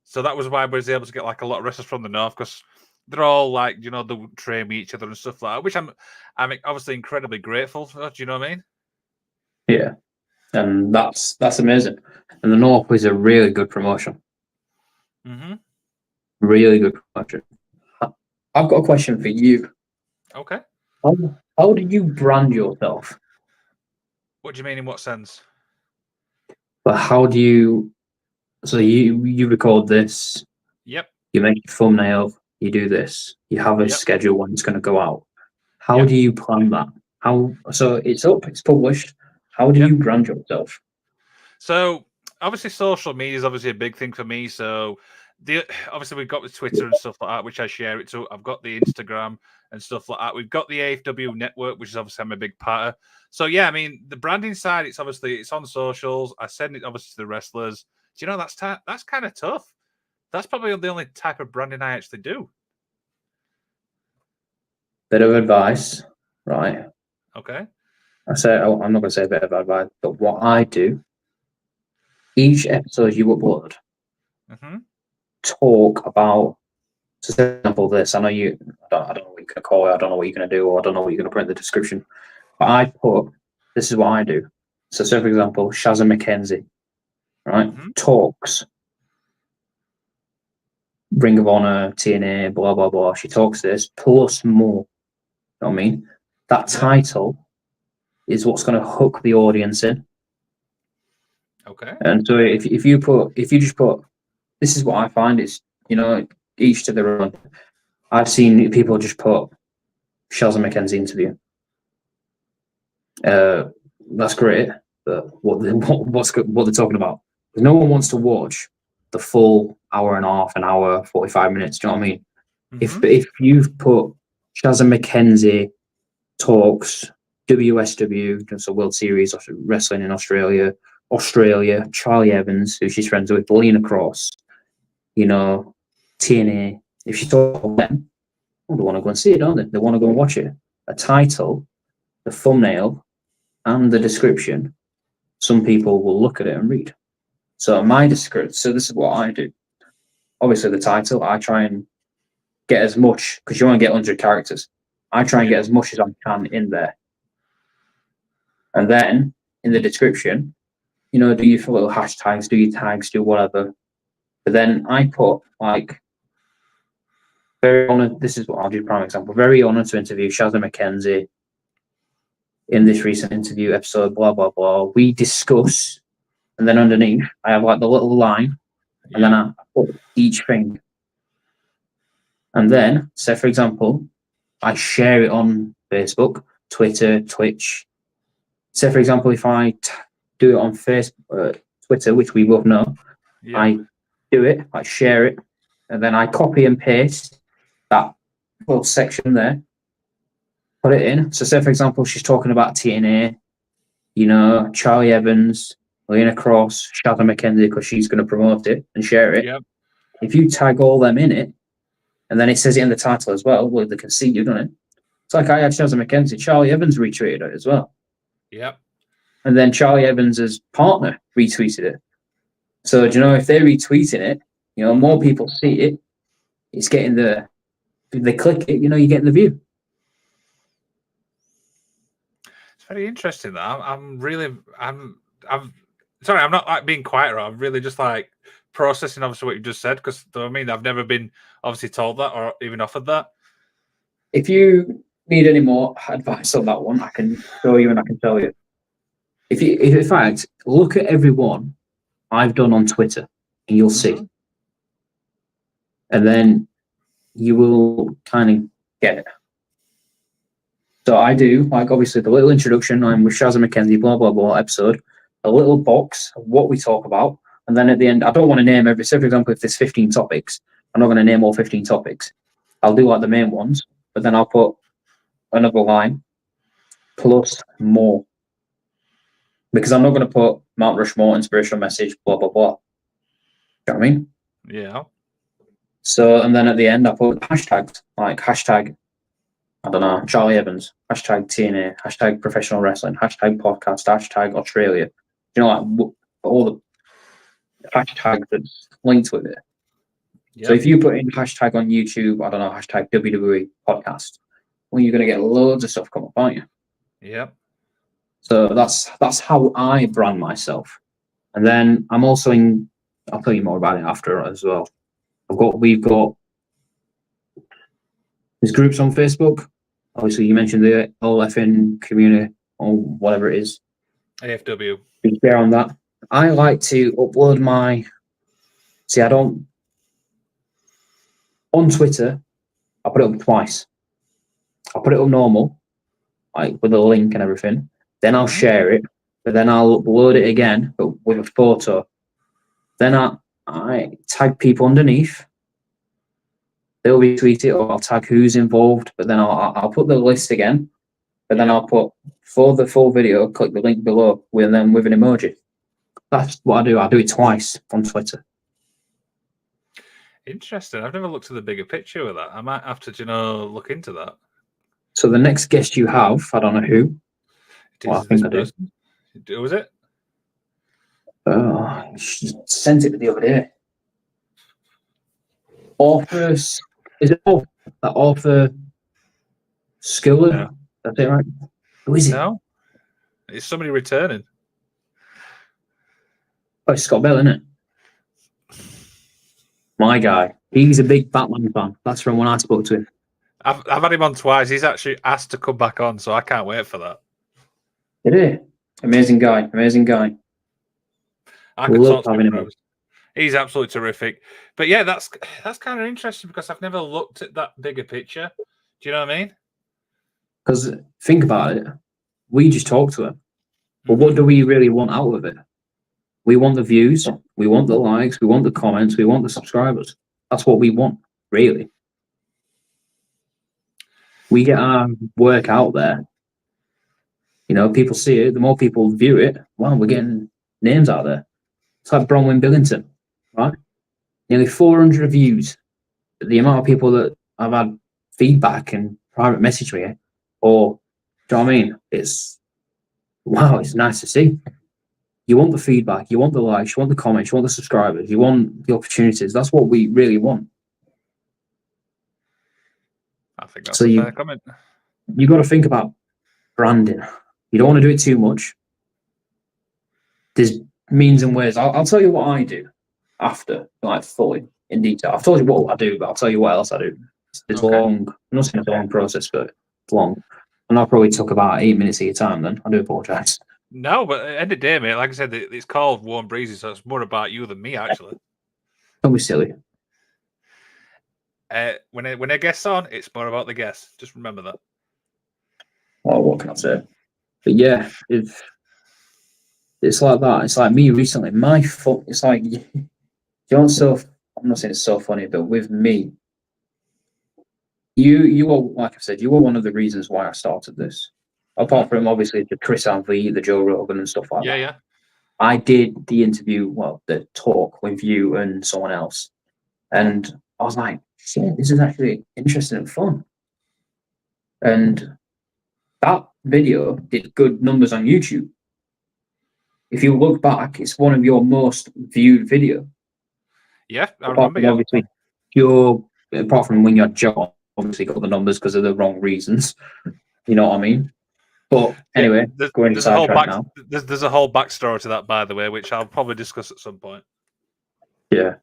S1: So that was why I was able to get like a lot of wrestlers from the North, because they're all like, they train with each other and stuff like that, which I'm obviously incredibly grateful for. Do you know what I mean?
S2: Yeah. And that's amazing. And the North is a really good promotion.
S1: Mm-hmm.
S2: Really good promotion. I've got a question for you.
S1: Okay.
S2: How do you brand yourself?
S1: What do you mean? In what sense?
S2: But how do you? So you record this.
S1: Yep.
S2: You make a thumbnail. You do this. You have a schedule when it's going to go out. How do you plan that? So it's up. It's published. How do you brand yourself?
S1: So obviously, social media is obviously a big thing for me. So obviously we've got the Twitter and stuff like that, which I share it to. I've got the Instagram and stuff like that. We've got the AFW network, which is obviously I'm a big part of. So yeah, I mean the branding side, it's on socials. I send it obviously to the wrestlers. Do you know that's kind of tough? That's probably the only type of branding I actually do.
S2: Bit of advice, right?
S1: Okay.
S2: I'm not going to say a bit of advice, but what I do, each episode you upload, talk about, so for example, this. I know I don't know what you're going to call it. I don't know what you're going to do, or I don't know what you're going to put in the description. But this is what I do. So, say for example, Shazza McKenzie, right? Talks Ring of Honor, TNA, blah blah blah. She talks this plus more. You know what I mean? That title is what's going to hook the audience in.
S1: Okay.
S2: And so if you just put, this is what I find is, each to their own. I've seen people just put Shazza McKenzie interview. That's great, but what they're talking about? Because no one wants to watch the full hour and a half, an hour, 45 minutes. Do you know what I mean? If you've put Shazza McKenzie talks WSW, so World Series Wrestling in Australia, Charlie Evans, who she's friends with, Lena Cross, TNA. If she talks about them, they want to go and see it, don't they? They want to go and watch it. A title, the thumbnail, and the description, some people will look at it and read. So this is what I do. obviously the title, I try and get as much, because you want to get 100 characters. I try and get as much as I can in there. And then in the description, you know, do your little hashtags, do your tags, do whatever. But then I put like, very honoured, this is what I'll do, prime example, very honoured to interview Shazza McKenzie in this recent interview episode, blah, blah, blah. We discuss, and then underneath, I have like the little line, and then I put each thing. And then, say for example, I share it on Facebook, Twitter, Twitch. Say for example, if I do it on Facebook, Twitter, which we both know, I do it, I share it, and then I copy and paste that little section there, put it in. So say for example, she's talking about TNA, you know, Charlie Evans, Lena Cross, Shazza McKenzie, because she's going to promote it and share it. If you tag all them in it, and then it says it in the title as well, well, they can see you've done it. It's like I had Shazza McKenzie, Charlie Evans retweeted it as well.
S1: Yep. And
S2: then Charlie Evans' partner retweeted it. So, do you know, if they're retweeting it, you know, more people see it, it's getting the, if they click it, you know, you're getting the view.
S1: It's very interesting, that. I'm sorry, I'm not like being quiet, I'm really just like processing obviously what you just said, because I mean, I've never been obviously told that or even offered that.
S2: If you need any more advice on that one, I can show you and I can tell you. If in fact, look at every one I've done on Twitter and you'll see. And then you will kind of get it. So I do, like obviously the little introduction, I'm with Shazza McKenzie, blah, blah, blah episode, a little box of what we talk about. And then at the end, I don't want to name every, so for example, if there's 15 topics, I'm not going to name all 15 topics. I'll do like the main ones, but then I'll put another line plus more. Because I'm not going to put Mount Rushmore, inspirational message, blah, blah, blah. Do you know what I mean?
S1: Yeah.
S2: So, and then at the end, I put hashtags, like hashtag, I don't know, Charlie Evans, hashtag TNA, hashtag professional wrestling, hashtag podcast, hashtag Australia. You know, like all the hashtags that's linked with it. Yep. So if you put in hashtag on YouTube, I don't know, hashtag WWE podcast, well, you're going to get loads of stuff come up, aren't you?
S1: Yep.
S2: So that's how I brand myself. And then I'm also in, I'll tell you more about it after as well. We've got there's groups on Facebook. Obviously, you mentioned the OFN community or whatever it is.
S1: AFW.
S2: We share on that. I like to upload my. See, I don't. On Twitter, I put it up twice. I'll put it up normal, like with a link and everything. Then I'll share it, but then I'll upload it again, but with a photo. Then I tag people underneath. They'll retweet it, or I'll tag who's involved. But then I'll put the list again. But then I'll put for the full video, click the link below with an emoji. That's what I do. I do it twice on Twitter.
S1: Interesting. I've never looked at the bigger picture with that. I might have to, look into that.
S2: So the next guest you have, I don't know who.
S1: Well, I think I do. Who was it?
S2: Oh, she sent it the other day. Arthur, is it Arthur Skiller?
S1: No.
S2: That's it, right? Who is it?
S1: No, it's somebody returning.
S2: Oh, it's Scott Bell, isn't it? My guy. He's a big Batman fan. That's from when I spoke to him.
S1: I've had him on twice. He's actually asked to come back on, so I can't wait for that.
S2: It is. Amazing guy. Amazing guy.
S1: I could talk to him. He's absolutely terrific. But yeah, that's kind of interesting because I've never looked at that bigger picture. Do you know what I mean?
S2: Because think about it. We just talk to him. But what do we really want out of it? We want the views. We want the likes. We want the comments. We want the subscribers. That's what we want, really. We get our work out there. You know, people see it. The more people view it, wow, we're getting names out there. It's like Bronwyn Billington, right? Nearly 400 views. The amount of people that I've had feedback and private message me, or, do you know what I mean? It's, wow, it's nice to see. You want the feedback, you want the likes, you want the comments, you want the subscribers, you want the opportunities. That's what we really want.
S1: I think that's a fair comment.
S2: You got to think about branding. You don't want to do it too much. There's means and ways. I'll tell you what I do after, like fully in detail. I've told you what I do, but I'll tell you what else I do. It's long. I'm not saying it's a long process, but it's long. And I probably took about 8 minutes of your time. Then I do apologise.
S1: No, but at the end of the day, mate, like I said, it's called Wombreezy, so it's more about you than me, actually.
S2: Don't be silly.
S1: When a guest's on, it's more about the guest. Just remember that.
S2: Oh, what can I say? But yeah, it's like that. It's like me recently. My foot. It's like I'm not saying it's so funny, but with me, you are, like I said, you were one of the reasons why I started this. Apart from obviously the Chris Anvey, the Joe Rogan, and stuff like that.
S1: Yeah.
S2: I did the interview, the talk with you and someone else, and I was like, shit, this is actually interesting and fun. And that video did good numbers on YouTube. If you look back, it's one of your most viewed video.
S1: Yeah, I remember. Yeah.
S2: Obviously, apart from when your job obviously got the numbers because of the wrong reasons. You know what I mean? But anyway,
S1: there's a whole backstory to that, by the way, which I'll probably discuss at some point.
S2: Yeah,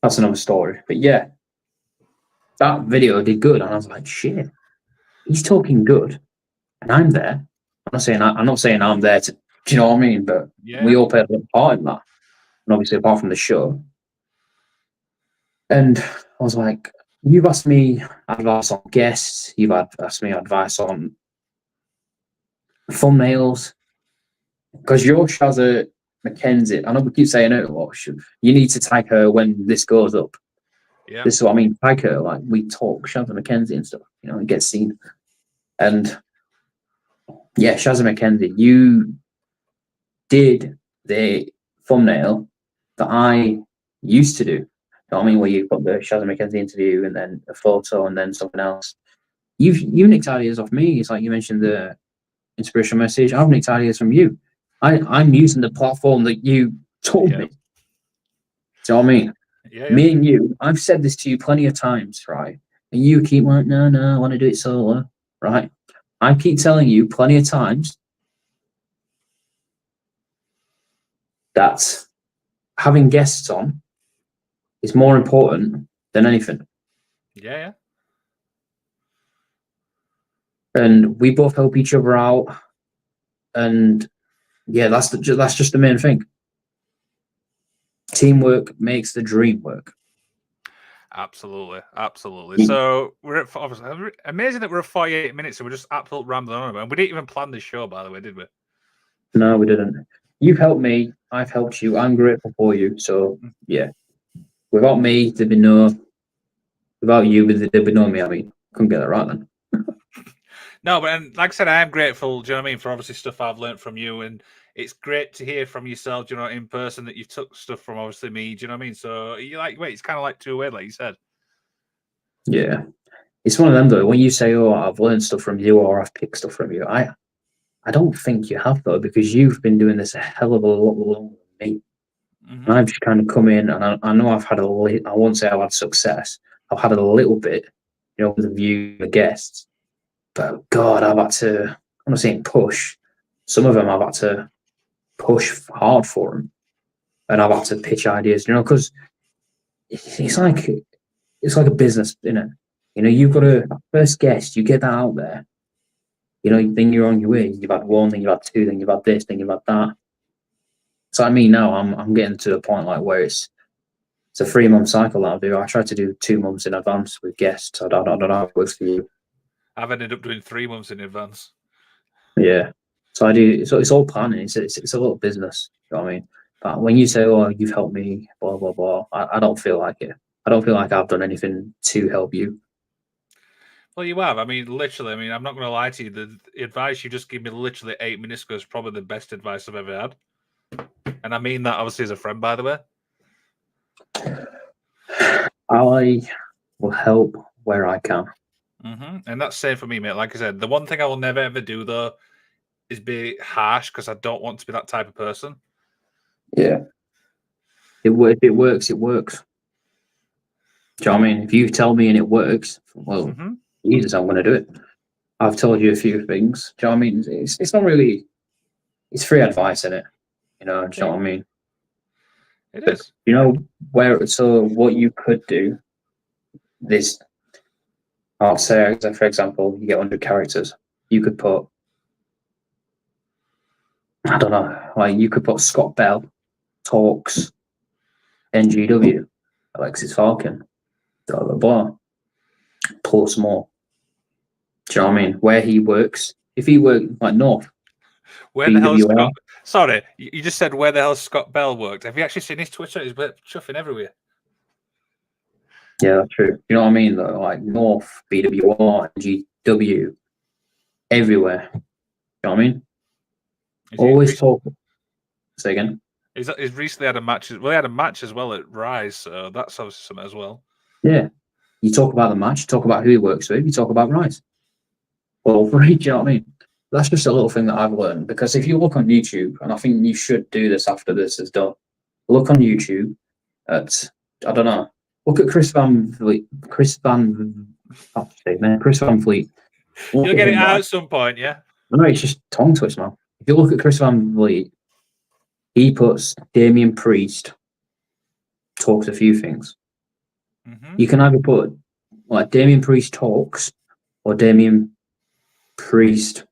S2: that's another story. But yeah, that video did good, and I was like, shit, he's talking good, and I'm there. I'm not saying I'm there to, do you know what I mean? But we all played a part in that, and obviously apart from the show. And I was like, you've asked me advice on guests, you've asked me advice on thumbnails, because you're Shazza McKenzie. I know we keep saying it a lot. You need to tag her when this goes up.
S1: Yeah.
S2: This is what I mean. Tag her, like we talk Shazza McKenzie and stuff, it gets seen. And yeah, Shazza McKenzie, you did the thumbnail that I used to do. You know what I mean? Where you put the Shazza McKenzie interview and then a photo and then something else. You've nicked ideas off me. It's like you mentioned the inspirational message. I've nicked ideas from you. I'm using the platform that you told me. Do you know what I mean?
S1: Yeah.
S2: Me and you, I've said this to you plenty of times, right? And you keep like, no, I want to do it solo, right? I keep telling you plenty of times that having guests on is more important than anything.
S1: Yeah.
S2: And we both help each other out. And yeah, that's just the main thing. Teamwork makes the dream work.
S1: Absolutely. So we're at obviously amazing that we're at 48 minutes and we're just absolute rambling on about. And we didn't even plan this show, by the way, did we?
S2: No, we didn't. You've helped me. I've helped you. I'm grateful for you. So yeah, without me, there'd be no. Without you, there'd be no me. I mean, couldn't get that right then.
S1: No, but like I said, I am grateful. Do you know what I mean? For obviously stuff I've learned from you, and it's great to hear from yourself. Do you know, in person that you've took stuff from obviously me. Do you know what I mean? So it's kind of like two-way, like you said.
S2: Yeah, it's one of them though. When you say, "Oh, I've learned stuff from you," or "I've picked stuff from you," I don't think you have though, because you've been doing this a hell of a lot longer than me. And I've just kind of come in, and I know I've had I won't say I've had success. I've had a little bit, with the view of guests. But God, I've had to. I'm not saying push. Some of them I've had to push hard for them, and I've had to pitch ideas. Because it's like a business, isn't it? You've got a first guest, you get that out there. Then you're on your way. You've had one, then you've had two, then you've had this, then you've had that. So I mean, now I'm getting to the point like where it's a 3-month cycle that I do. I try to do 2 months in advance with guests. I don't know how it works for you.
S1: I've ended up doing 3 months in advance.
S2: Yeah. So I do. So it's all planning. It's a little business. You know what I mean? But when you say, "Oh, you've helped me," blah blah blah, I don't feel like it. I don't feel like I've done anything to help you.
S1: Well, you have. I mean, literally. I mean, I'm not going to lie to you. The advice you just gave me literally 8 minutes ago is probably the best advice I've ever had. And I mean that obviously as a friend, by the way.
S2: I will help where I can.
S1: And that's same for me, mate. Like I said, the one thing I will never ever do though is be harsh, because I don't want to be that type of person.
S2: Yeah. If it works, it works. Do you know what I mean? If you tell me and it works, well, Jesus, I'm going to do it. I've told you a few things. Do you know what I mean? It's not really. It's free advice, isn't it? You know. Do you know what I mean?
S1: It is.
S2: You know where? So what you could do. This. I'll say, for example, you get 100 characters. You could put. I don't know. Like you could put Scott Bell talks NGW, Alexis Falcon, blah blah blah. Plus more. Do you know what I mean? Where he works. If he worked like North,
S1: where the hell is Scott? Sorry, you just said where the hell Scott Bell worked. Have you actually seen his Twitter? He's chuffing everywhere.
S2: Yeah, that's true. You know what I mean? Though, like North, BWR, GW, everywhere. You know what I mean? Always talk. Say again.
S1: He's recently had a match. Well, he had a match as well at Rise, so that's obviously something as well.
S2: Yeah, you talk about the match. You talk about who he works with. You talk about Rise. Well, do you know what I mean? That's just a little thing that I've learned, because if you look on YouTube, and I think you should do this after this is done, look on YouTube at, I don't know, look at Chris Van Fleet. Chris Van Fleet.
S1: You'll get it out at some point, yeah?
S2: No, it's just tongue twist, man. If you look at Chris Van Fleet, he puts Damien Priest talks a few things. You can either put like Damien Priest talks or Damien Priest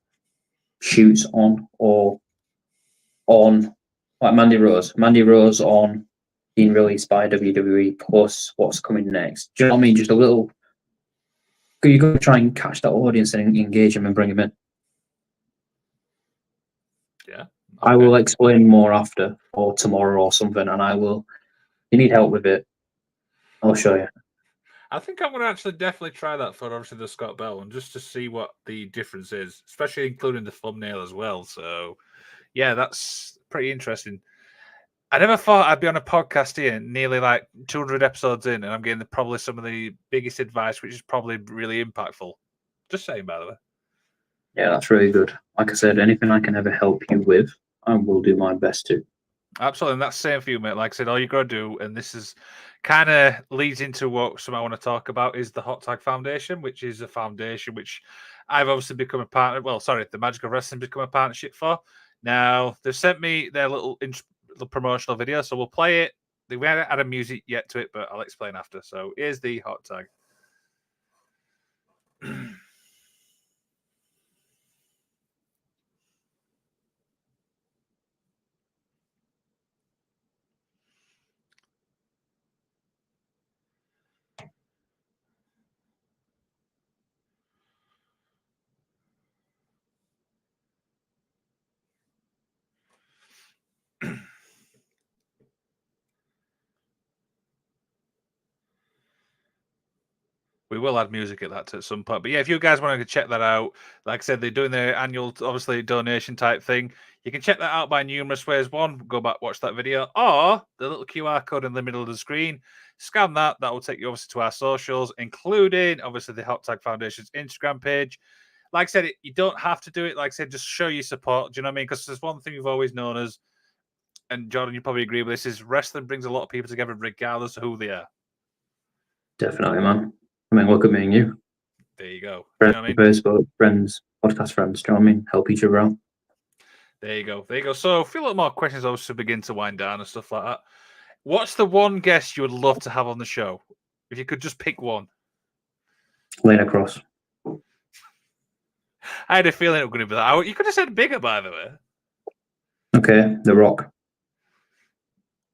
S2: shoots on, or on like Mandy Rose. Mandy Rose on being released by WWE plus what's coming next. Do you know what I mean? Just a little. You got to try and catch that audience and engage them and bring them in.
S1: Yeah. Okay.
S2: I will explain more after or tomorrow or something, and I will. You need help with it, I'll show you.
S1: I think I'm going to actually definitely try that for obviously the Scott Bell one, just to see what the difference is, especially including the thumbnail as well. So, yeah, that's pretty interesting. I never thought I'd be on a podcast here, nearly like 200 episodes in, and I'm getting probably some of the biggest advice, which is probably really impactful. Just saying, by the way.
S2: Yeah, that's really good. Like I said, anything I can ever help you with, I will do my best to.
S1: Absolutely, and that's the same for you, mate. Like I said, all you got to do, and this is kind of leads into what I want to talk about, is the Hot Tag Foundation, which is a foundation which I've obviously become a partner. Well, sorry, the Magic of Wrestling become a partnership for. Now they've sent me their little promotional video, so we'll play it. We haven't added music yet to it, but I'll explain after. So here's the Hot Tag. We will add music at that at some point. But yeah, if you guys want to check that out, like I said, they're doing their annual, obviously, donation type thing. You can check that out by numerous ways. One, go back, watch that video, or the little QR code in the middle of the screen. Scan that. That will take you, obviously, to our socials, including, obviously, the Hot Tag Foundation's Instagram page. Like I said, you don't have to do it. Like I said, just show your support. Do you know what I mean? Because there's one thing we've always known as, and Jordan, you probably agree with this, is wrestling brings a lot of people together regardless of who they are.
S2: Definitely, man. I mean, look at me and you.
S1: There you go.
S2: Friends,
S1: you know what I mean?
S2: Facebook, friends, podcast friends. Do you know what I mean? Help each other out.
S1: There you go. There you go. So a few little more questions obviously begin to wind down and stuff like that. What's the one guest you would love to have on the show? If you could just pick one.
S2: Lane Cross.
S1: I had a feeling it was going to be that. You could have said bigger, by the way.
S2: Okay, The Rock.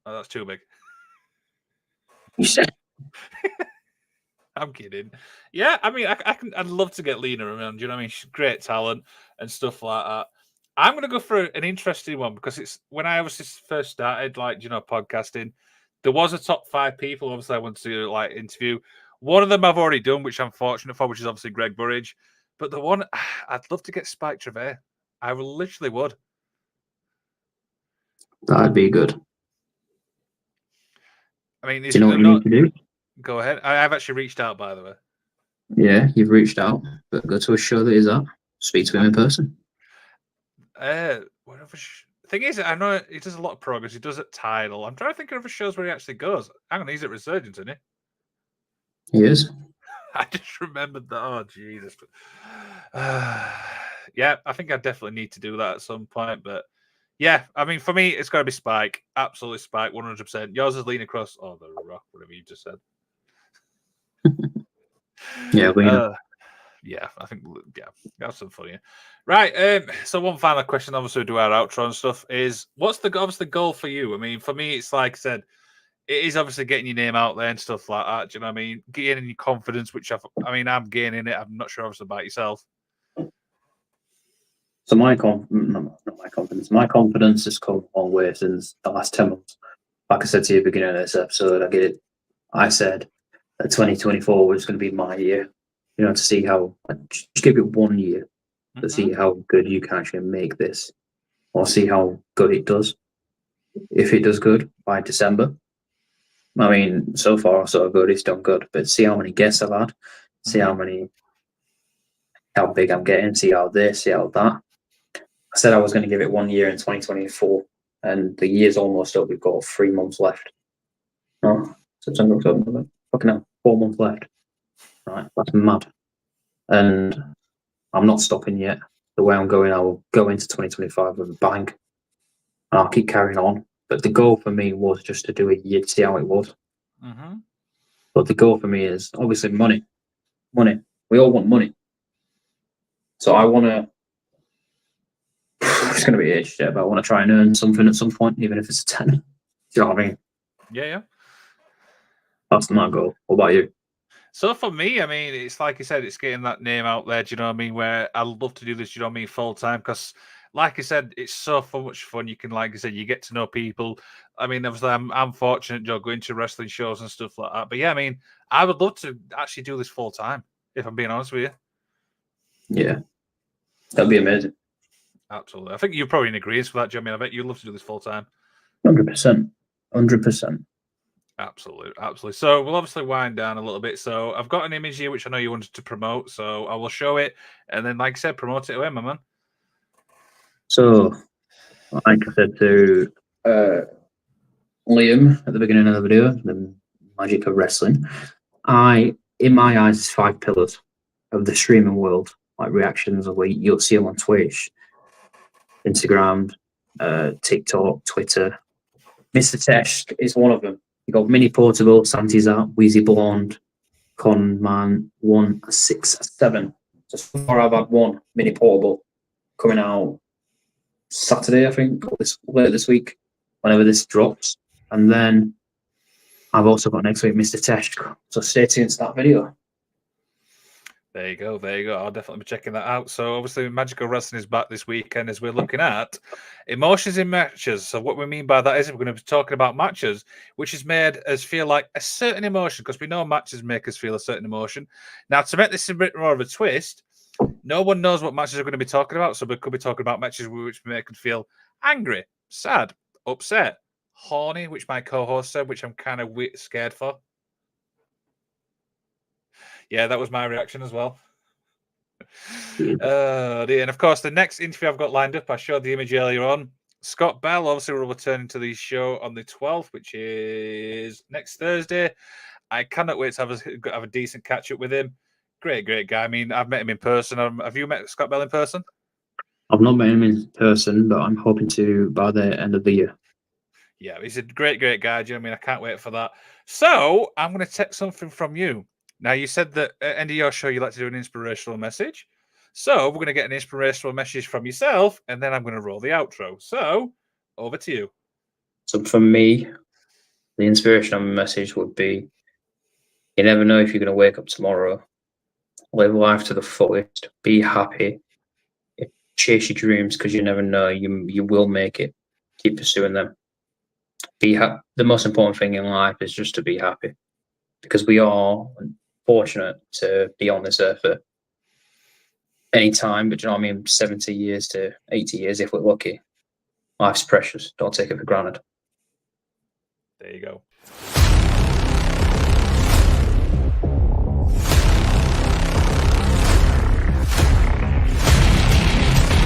S1: Oh, that's too big.
S2: You said.
S1: I'm kidding. Yeah, I mean, I'd love to get Lena around. You know what I mean? She's great talent and stuff like that. I'm going to go for an interesting one because it's when I was first started, like, you know, podcasting, there was a top 5 people, obviously, I wanted to, like, interview. One of them I've already done, which I'm fortunate for, which is obviously Greg Burridge. But the one, I'd love to get Spike Trevor. I literally would.
S2: That'd be good.
S1: I mean,
S2: do you know what you need to do?
S1: Go ahead. I've actually reached out, by the way.
S2: Yeah, you've reached out, but go to a show that is at. Speak to him in person.
S1: Whatever. thing is, I know he does a lot of progress. He does at Tidal. I'm trying to think of other shows where he actually goes. Hang on, he's at Resurgence, isn't he?
S2: He is.
S1: I just remembered that. Oh, Jesus. Yeah, I think I definitely need to do that at some point. But yeah, I mean, for me, it's got to be Spike. Absolutely Spike, 100%. Yours is leaning across. Oh, the rock, whatever you just said.
S2: Yeah,
S1: yeah, I think that's some funny. Right. So one final question, obviously, we do our outro and stuff. Is what's the goal for you? I mean, for me, it's like I said, it is obviously getting your name out there and stuff like that. Do you know what I mean? Gaining your confidence, which I'm gaining it. I'm not sure obviously about yourself.
S2: So not my confidence. My confidence has come a long way since the last 10 months. Like I said to you at the beginning of this episode, I said that 2024 was going to be my year. You know, to see how just give it 1 year to see how good you can actually make this, or see how good it does. If it does good by December, I mean, so far so good. It's done good, but see how many guests I've had, see how big I'm getting, see how this, see how that. I said I was going to give it 1 year in 2024, and the year's almost up. We've got 3 months left. No, September, October, fucking hell, 4 months left. Right, that's mad. And I'm not stopping yet. The way I'm going, I will go into 2025 with a bang, and I'll keep carrying on. But the goal for me was just to do a year to see how it was. But the goal for me is obviously money. Money. We all want money. So I want to. It's going to be age shit, but I want to try and earn something at some point, even if it's a 10. Do you know what I mean?
S1: Yeah.
S2: That's my goal. What about you?
S1: So for me, I mean, it's like I said, it's getting that name out there. Do you know what I mean? Where I love to do this, do you know what I mean, full time? Because, like I said, it's so much fun. You can, like I said, you get to know people. I mean, obviously, I'm fortunate, Joe, going to wrestling shows and stuff like that. But yeah, I mean, I would love to actually do this full time, if I'm being honest with you.
S2: Yeah, that'd be amazing.
S1: Absolutely. I think you're probably in agreement with that, Joe. I mean, I bet you'd love to do this full time.
S2: 100%. 100%.
S1: Absolutely. So we'll obviously wind down a little bit. So I've got an image here which I know you wanted to promote, so I will show it, and then, like I said, promote it away, my man.
S2: So, like I said to Liam at the beginning of the video, the magic of wrestling, in my eyes, it's 5 pillars of the streaming world, like reactions of what you'll see them on Twitch, Instagram, TikTok, Twitter. Mr. Tesh is one of them. You got Mini Portable, Santizat, Wheezy Blonde, Conman 167. So far, I've had one Mini Portable coming out Saturday, I think, or later this week, whenever this drops. And then I've also got next week Mr. Tesh. So stay tuned to that video.
S1: There you go. I'll definitely be checking that out. So obviously Magical Wrestling is back this weekend as we're looking at emotions in matches. So what we mean by that is we're going to be talking about matches which is made us feel like a certain emotion, because we know matches make us feel a certain emotion. Now, to make this a bit more of a twist, no one knows what matches we're going to be talking about. So we could be talking about matches which make us feel angry, sad, upset, horny, which my co-host said, which I'm kind of scared for. Yeah, that was my reaction as well. And of course, the next interview I've got lined up, I showed the image earlier on. Scott Bell, obviously, will return to the show on the 12th, which is next Thursday. I cannot wait to have a decent catch up with him. Great guy. I mean, I've met him in person. Have you met Scott Bell in person?
S2: I've not met him in person, but I'm hoping to by the end of the year.
S1: Yeah, he's a great guy. Do you know what I mean? I can't wait for that. So I'm going to take something from you. Now, you said that at the end of your show, you like to do an inspirational message. So we're going to get an inspirational message from yourself, and then I'm going to roll the outro. So over to you.
S2: So for me, the inspirational message would be, you never know if you're going to wake up tomorrow. Live life to the fullest. Be happy. Chase your dreams, because you never know. You will make it. Keep pursuing them. The most important thing in life is just to be happy, because we are fortunate to be on this earth at any time. But you know what I mean? 70 years to 80 years, if we're lucky. Life's precious. Don't take it for granted.
S1: There you go.